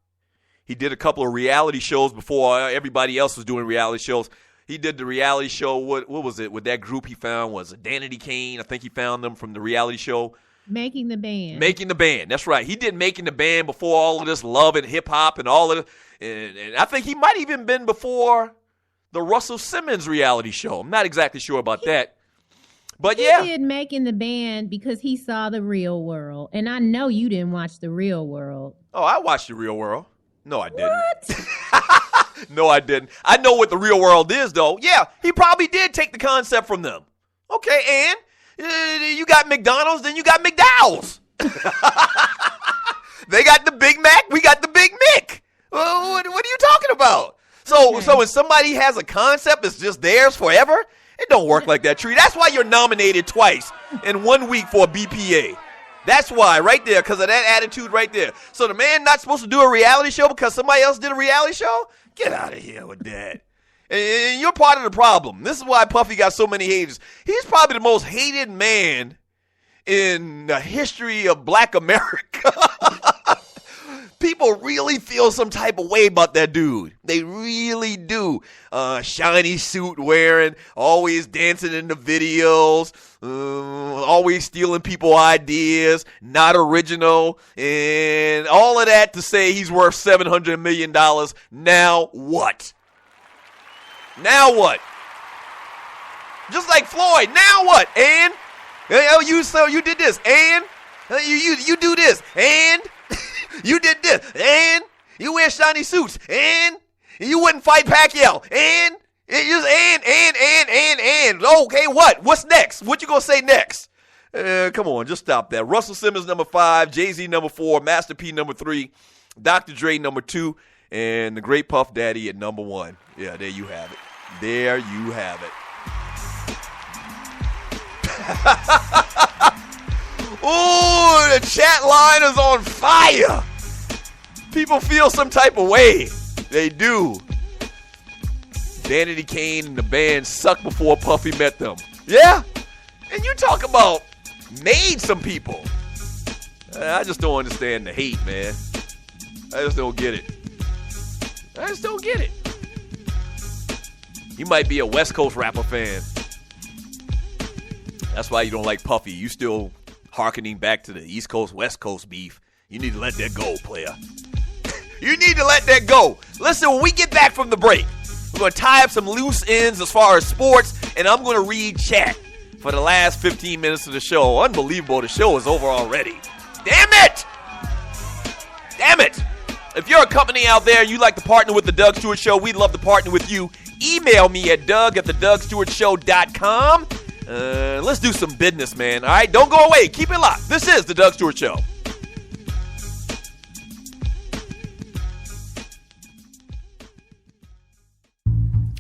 He did a couple of reality shows before everybody else was doing reality shows. He did the reality show. What was it? With that group he found was Danity Kane. I think he found them from the reality show. Making the Band. Making the Band. That's right. He did Making the Band before all of this love and hip hop and all of it. And I think he might even been before the Russell Simmons reality show. I'm not exactly sure about that. But he did Making the Band because he saw The Real World. And I know you didn't watch The Real World. Oh, I watched The Real World. No, I didn't. What? No, I didn't. I know what The Real World is, though. Yeah, he probably did take the concept from them. Okay, and you got McDonald's, then you got McDowell's. They got the Big Mac, we got the Big Mick. What are you talking about? So when somebody has a concept that's just theirs forever, it don't work like that, Tree. That's why you're nominated twice in 1 week for a BPA. That's why, right there, because of that attitude right there. So the man not supposed to do a reality show because somebody else did a reality show? Get out of here with that. And you're part of the problem. This is why Puffy got so many haters. He's probably the most hated man in the history of Black America. People really feel some type of way about that dude. They really do. Shiny suit wearing, always dancing in the videos, always stealing people ideas, not original, and all of that to say he's worth $700 million. Now what? Now what? Just like Floyd. Now what? And you did this. And you do this. And you did this. And you wear shiny suits. And you wouldn't fight Pacquiao. And it just and. Okay, what? What's next? What you gonna say next? Come on, just stop that. Russell Simmons number 5, Jay-Z number 4, Master P number 3, Dr. Dre number 2, and the Great Puff Daddy at number 1. Yeah, there you have it. There you have it. Ooh, the chat line is on fire. People feel some type of way. They do. Danity Kane and the band sucked before Puffy met them. Yeah. And you talk about made some people. I just don't understand the hate, man. I just don't get it. I just don't get it. You might be a West Coast rapper fan. That's why you don't like Puffy. You still hearkening back to the East Coast, West Coast beef. You need to let that go, player. You need to let that go. Listen, when we get back from the break, we're going to tie up some loose ends as far as sports, and I'm going to read chat for the last 15 minutes of the show. Unbelievable. The show is over already. Damn it! Damn it! If you're a company out there and you'd like to partner with the Doug Stewart Show, we'd love to partner with you. Email me at doug@thedougstewartshow.com. Let's do some business, man. All right, don't go away. Keep it locked. This is the Doug Stewart Show.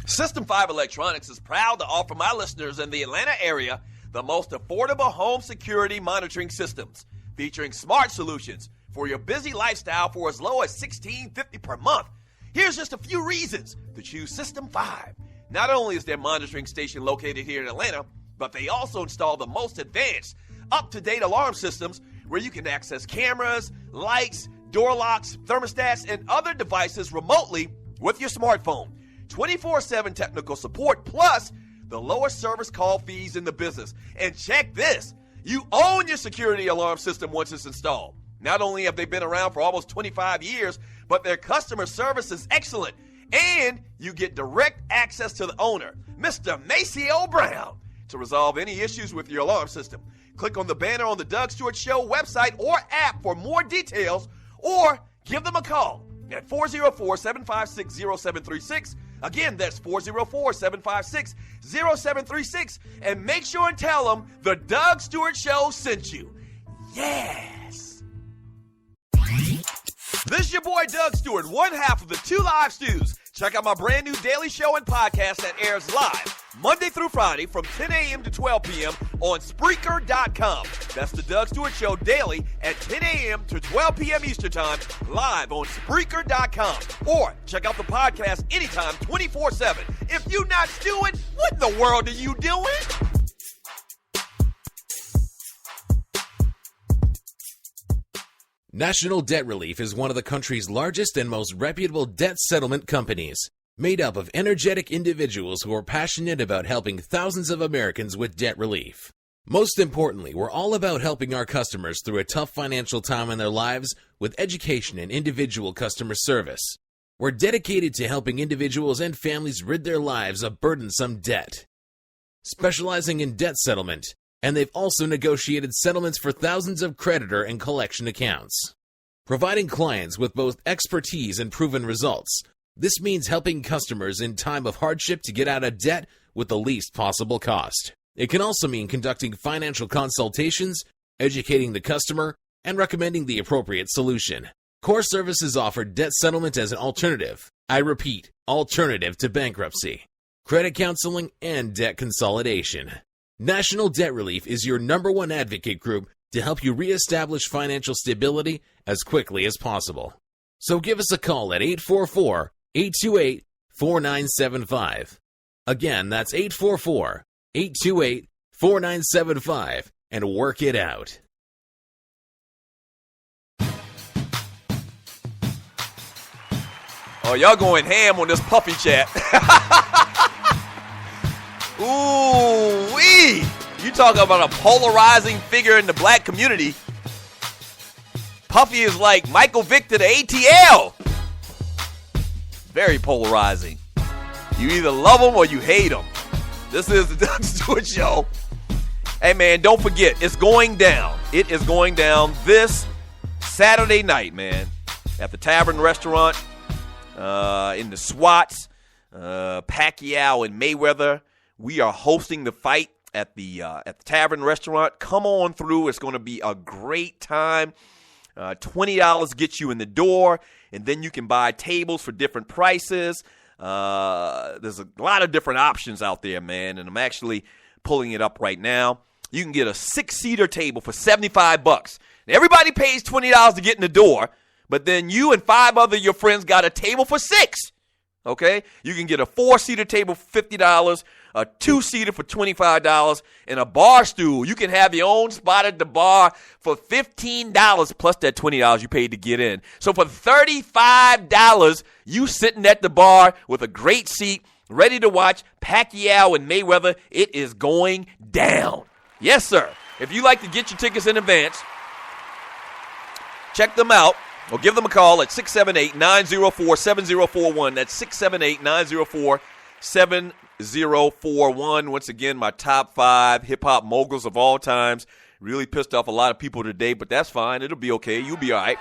System 5 Electronics is proud to offer my listeners in the Atlanta area the most affordable home security monitoring systems, featuring smart solutions for your busy lifestyle for as low as $16.50 per month. Here's just a few reasons to choose System 5. Not only is their monitoring station located here in Atlanta, but they also install the most advanced, up-to-date alarm systems where you can access cameras, lights, door locks, thermostats, and other devices remotely with your smartphone. 24/7 technical support, plus the lowest service call fees in the business. And check this, you own your security alarm system once it's installed. Not only have they been around for almost 25 years, but their customer service is excellent. And you get direct access to the owner, Mr. Maceo Brown, to resolve any issues with your alarm system. Click on the banner on the Doug Stewart Show website or app for more details, or give them a call at 404-756-0736. Again, that's 404-756-0736. And make sure and tell them the Doug Stewart Show sent you. Yes. This is your boy Doug Stewart, one half of the Two Live Stews. Check out my brand new daily show and podcast that airs live Monday through Friday from 10 a.m. to 12 p.m. on Spreaker.com. That's the Doug Stewart Show daily at 10 a.m. to 12 p.m. Eastern Time, live on Spreaker.com. Or check out the podcast anytime, 24/7. If you not stewing, what in the world are you doing? National Debt Relief is one of the country's largest and most reputable debt settlement companies, made up of energetic individuals who are passionate about helping thousands of Americans with debt relief. Most importantly, we're all about helping our customers through a tough financial time in their lives with education and individual customer service. We're dedicated to helping individuals and families rid their lives of burdensome debt. Specializing in debt settlement, and they've also negotiated settlements for thousands of creditor and collection accounts. Providing clients with both expertise and proven results, this means helping customers in time of hardship to get out of debt with the least possible cost. It can also mean conducting financial consultations, educating the customer, and recommending the appropriate solution. Core Services offer debt settlement as an alternative. I repeat, alternative to bankruptcy, credit counseling, and debt consolidation. National Debt Relief is your #1 advocate group to help you reestablish financial stability as quickly as possible. So give us a call at 844-828-4975. Again, that's 844-828-4975, and work it out. Oh, y'all going ham on this puppy chat. Ooh-wee. You talk about a polarizing figure in the black community. Puffy is like Michael Vick to the ATL. Very polarizing. You either love him or you hate him. This is the Doug Stewart Show. Hey, man, don't forget, it's going down. It is going down this Saturday night, man, at the Tavern Restaurant, in the SWATs, Pacquiao and Mayweather. We are hosting the fight at the Tavern Restaurant. Come on through. It's going to be a great time. $20 gets you in the door, and then you can buy tables for different prices. There's a lot of different options out there, man, and I'm actually pulling it up right now. You can get a 6-seater table for $75. Now, everybody pays $20 to get in the door, but then you and 5 other your friends got a table for $6. Okay? You can get a 4-seater table for $50, a 2-seater for $25, and a bar stool. You can have your own spot at the bar for $15 plus that $20 you paid to get in. So for $35, you sitting at the bar with a great seat, ready to watch Pacquiao and Mayweather. It is going down. Yes, sir. If you like to get your tickets in advance, check them out. Or give them a call at 678-904-7041. That's 678-904-7041. Once again, my top 5 hip-hop moguls of all times. Really pissed off a lot of people today, but that's fine. It'll be okay. You'll be all right.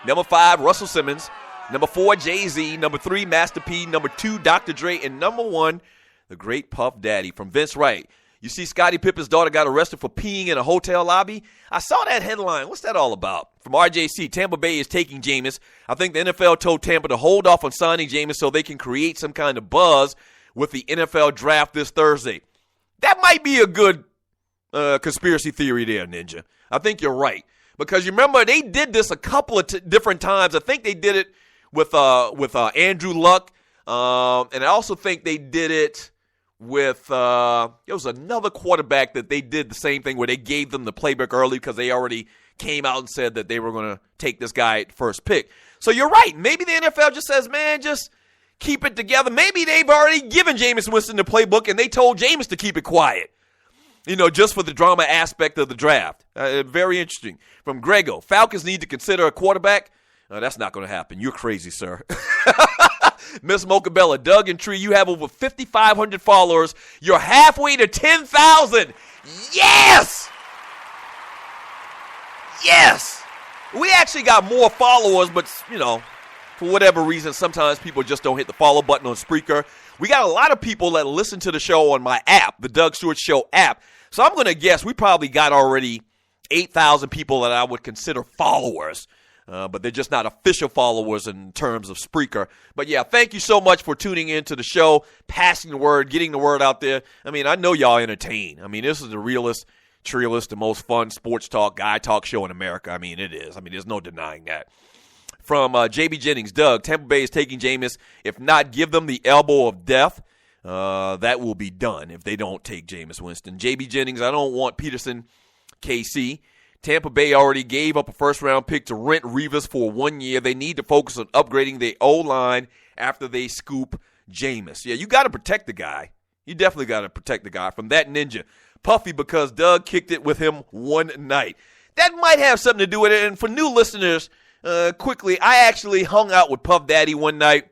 Number 5, Russell Simmons. Number 4, Jay-Z. Number 3, Master P. Number 2, Dr. Dre. And number 1, the great Puff Daddy. From Vince Wright. You see Scottie Pippen's daughter got arrested for peeing in a hotel lobby? I saw that headline. What's that all about? From RJC, Tampa Bay is taking Jameis. I think the NFL told Tampa to hold off on signing Jameis so they can create some kind of buzz with the NFL draft this Thursday. That might be a good conspiracy theory there, Ninja. I think you're right. Because you remember, they did this a couple of different times. I think they did it with Andrew Luck. And I also think they did it with there was another quarterback that they did the same thing where they gave them the playbook early because they already came out and said that they were going to take this guy at first pick. So you're right. Maybe the NFL just says, man, just keep it together. Maybe they've already given Jameis Winston the playbook and they told Jameis to keep it quiet, just for the drama aspect of the draft. Very interesting. From Grego, Falcons need to consider a quarterback. That's not going to happen. You're crazy, sir. Miss Mocabella, Doug and Tree, you have over 5,500 followers. You're halfway to 10,000. Yes! Yes! We actually got more followers, but, for whatever reason, sometimes people just don't hit the follow button on Spreaker. We got a lot of people that listen to the show on my app, the Doug Stewart Show app. So I'm going to guess we probably got already 8,000 people that I would consider followers. But they're just not official followers in terms of Spreaker. But, yeah, thank you so much for tuning in to the show, passing the word, getting the word out there. I mean, I know y'all entertain. I mean, this is the realest, truest, the most fun sports talk, guy talk show in America. I mean, it is. I mean, there's no denying that. From JB Jennings, Doug, Tampa Bay is taking Jameis. If not, give them the elbow of death. That will be done if they don't take Jameis Winston. JB Jennings, I don't want Peterson, KC. Tampa Bay already gave up a first-round pick to rent Revis for 1 year. They need to focus on upgrading their O-line after they scoop Jameis. Yeah, you got to protect the guy. You definitely got to protect the guy. From that Ninja, Puffy, because Doug kicked it with him one night. That might have something to do with it. And for new listeners, quickly, I actually hung out with Puff Daddy one night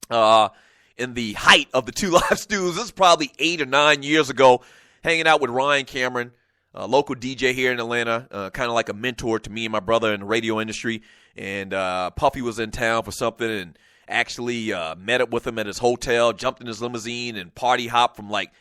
in the height of the Two Live Stews. This is probably 8 or 9 years ago, hanging out with Ryan Cameron, a local DJ here in Atlanta, kind of like a mentor to me and my brother in the radio industry. And Puffy was in town for something and actually met up with him at his hotel, jumped in his limousine, and party hopped from like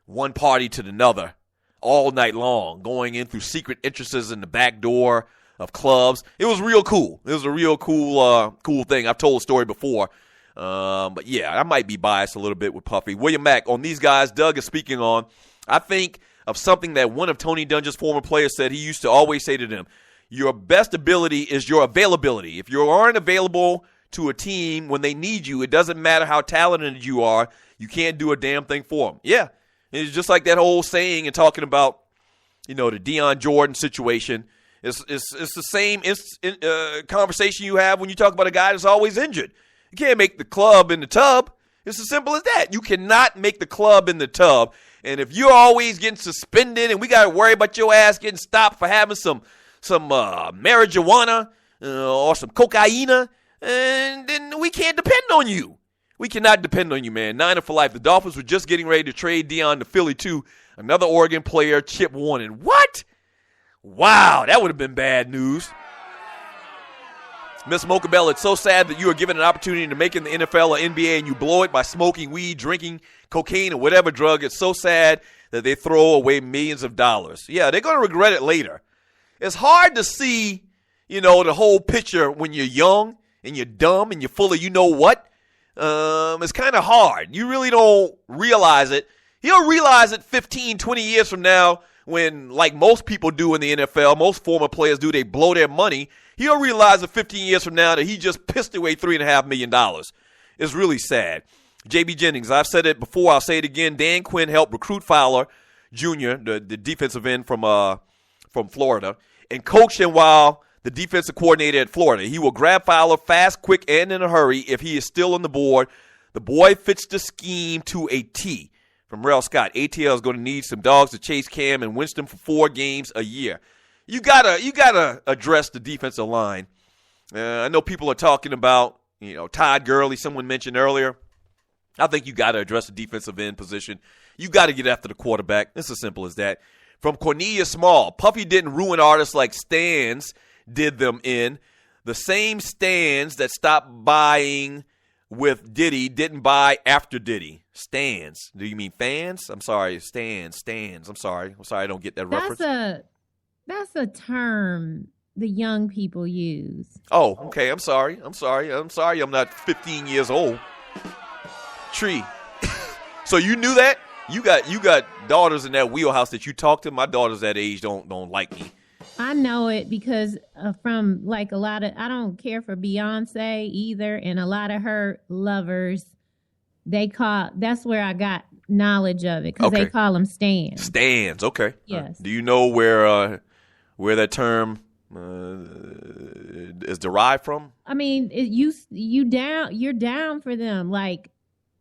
one party to another all night long, going in through secret entrances in the back door of clubs. It was real cool. It was a real cool thing. I've told the story before. But, yeah, I might be biased a little bit with Puffy. William Mack, on these guys Doug is speaking on, I think of something that one of Tony Dungy's former players said. He used to always say to them, your best ability is your availability. If you aren't available to a team when they need you, it doesn't matter how talented you are, you can't do a damn thing for them. Yeah, it's just like that whole saying and talking about, the Deion Jordan situation. It's the same conversation you have when you talk about a guy that's always injured. You can't make the club in the tub. It's as simple as that. You cannot make the club in the tub. And if you're always getting suspended and we got to worry about your ass getting stopped for having some marijuana or some cocaine, and then we can't depend on you. We cannot depend on you, man. Niner for life. The Dolphins were just getting ready to trade Deion to Philly, too. Another Oregon player, Chip Warren. What? Wow, that would have been bad news. Miss Mocabella, it's so sad that you are given an opportunity to make it in the NFL or NBA and you blow it by smoking weed, drinking cocaine, or whatever drug. It's so sad that they throw away millions of dollars. Yeah, they're going to regret it later. It's hard to see, the whole picture when you're young and you're dumb and you're full of you-know-what. It's kind of hard. You really don't realize it. He'll realize it 15, 20 years from now when, like most people do in the NFL, most former players do, they blow their money. He'll realize it 15 years from now that he just pissed away $3.5 million. It's really sad. J.B. Jennings, I've said it before, I'll say it again. Dan Quinn helped recruit Fowler Jr., the defensive end from Florida, and coached him while the defensive coordinator at Florida. He will grab Fowler fast, quick, and in a hurry if he is still on the board. The boy fits the scheme to a T. From Rel Scott, ATL is going to need some dogs to chase Cam and Winston for 4 games a year. You gotta address the defensive line. I know people are talking about, Todd Gurley, someone mentioned earlier. I think you got to address the defensive end position. You got to get after the quarterback. It's as simple as that. From Cornelia Small, Puffy didn't ruin artists like Stans did them in. The same stands that stopped buying with Diddy didn't buy after Diddy. Stands. Do you mean fans? I'm sorry. Stands. I'm sorry. I don't get that reference. That's a term the young people use. Oh, okay. I'm sorry. I'm not 15 years old. Tree. So you knew that? You got daughters in that wheelhouse that you talk to. My daughters that age don't like me. I know it because from like a lot of, I don't care for Beyonce either, and a lot of her lovers, that's where I got knowledge of it because they call them stands. Stands, okay. Yes. Do you know where that term is derived from? I mean, you're down for them, like.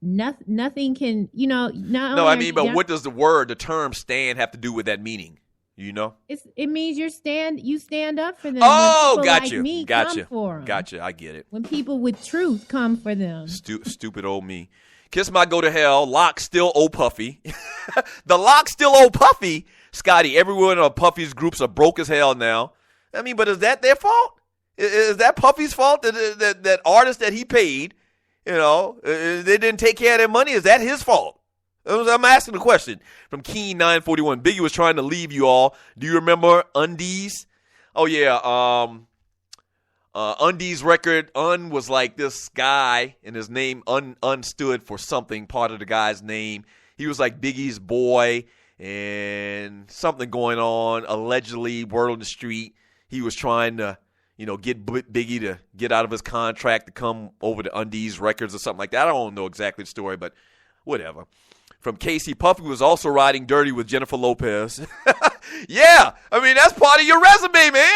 Nothing can, No, I mean, but what does the term stand have to do with that meaning? It means you stand up for them. Oh, got you. Gotcha. I get it. When people with truth come for them. Stupid old me. Kiss my go to hell. Lock still old Puffy. The Lock still old Puffy. Scotty, everyone in Puffy's groups are broke as hell now. I mean, but is that their fault? Is that Puffy's fault? That artist that he paid, they didn't take care of their money? Is that his fault? I'm asking the question. From Keen 941, Biggie was trying to leave you all. Do you remember Undies? Oh, yeah. Undies record. Was like this guy, and his name Un stood for something, part of the guy's name. He was like Biggie's boy, and something going on, allegedly, word on the street. He was trying to get Biggie to get out of his contract to come over to Undies Records or something like that. I don't know exactly the story, but whatever. From Casey, Puffy was also riding dirty with Jennifer Lopez. Yeah, I mean, that's part of your resume, man.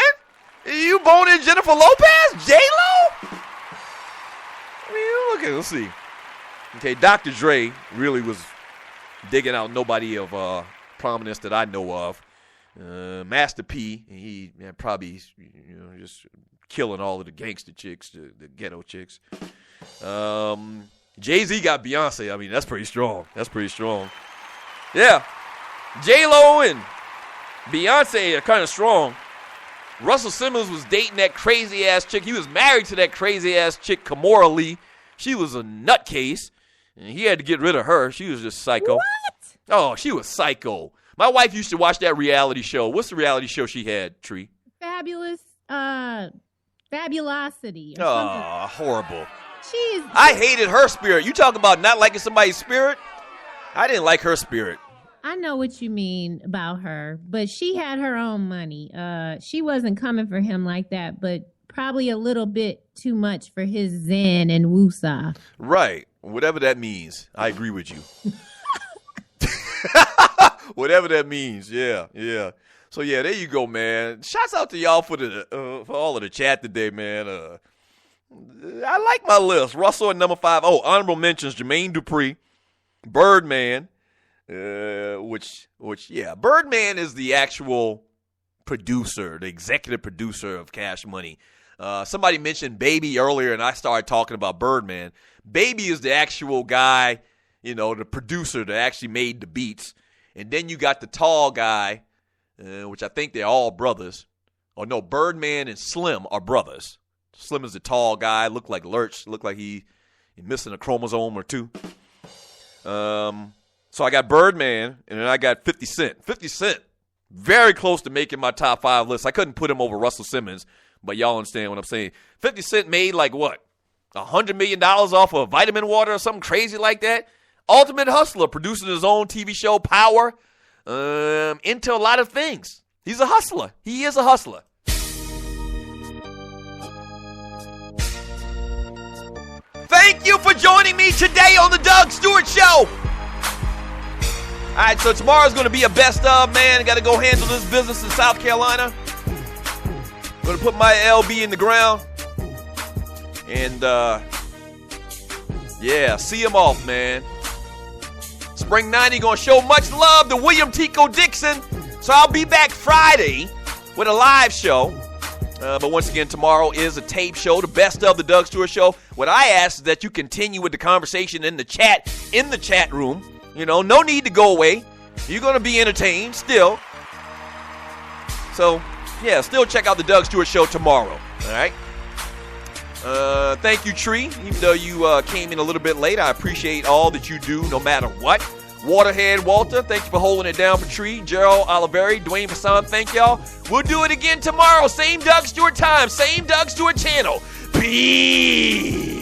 You boning Jennifer Lopez? J-Lo? I mean, let's see. Okay, Dr. Dre really was digging out nobody of prominence that I know of. Master P, he probably just killing all of the gangster chicks, the ghetto chicks. Jay-Z got Beyonce. I mean, that's pretty strong. Yeah. J-Lo and Beyonce are kind of strong. Russell Simmons was dating that crazy-ass chick. He was married to that crazy-ass chick, Kimora Lee. She was a nutcase, and he had to get rid of her. She was just psycho. What? Oh, she was psycho. My wife used to watch that reality show. What's the reality show she had, Tree? Fabulosity. Oh, horrible. I hated her spirit. You talking about not liking somebody's spirit? I didn't like her spirit. I know what you mean about her, but she had her own money. She wasn't coming for him like that, but probably a little bit too much for his zen and woosah. Right. Whatever that means. I agree with you. Whatever that means. Yeah. So, yeah, there you go, man. Shouts out to y'all for all of the chat today, man. I like my list. Russell at number 5. Oh, honorable mentions, Jermaine Dupri, Birdman, which Birdman is the actual producer, the executive producer of Cash Money. Somebody mentioned Baby earlier, and I started talking about Birdman. Baby is the actual guy, the producer that actually made the beats. And then you got the tall guy, which I think they're all brothers. Oh, no, Birdman and Slim are brothers. Slim is the tall guy, looked like Lurch, looked like he missing a chromosome or two. So I got Birdman, and then I got 50 Cent. 50 Cent, very close to making my top 5 list. I couldn't put him over Russell Simmons, but y'all understand what I'm saying. 50 Cent made like what? $100 million off of vitamin water or something crazy like that. Ultimate hustler, producing his own TV show, Power, into a lot of things. He's a hustler. He is a hustler. Thank you for joining me today on the Doug Stewart Show. All right, so tomorrow's going to be a best of, man. I got to go handle this business in South Carolina. I'm going to put my LB in the ground. And, see him off, man. Spring 90 going to show much love to William Tico Dixon. So I'll be back Friday with a live show. But once again, tomorrow is a tape show, the best of the Doug Stewart Show. What I ask is that you continue with the conversation in the chat room. No need to go away. You're going to be entertained still. So, yeah, still check out the Doug Stewart Show tomorrow. All right? Thank you, Tree. Even though you came in a little bit late, I appreciate all that you do no matter what. Waterhead Walter, thank you for holding it down for Tree. Gerald Oliveri, Dwayne Fasson, thank y'all. We'll do it again tomorrow. Same Doug Stewart time, same Doug Stewart channel. Peace.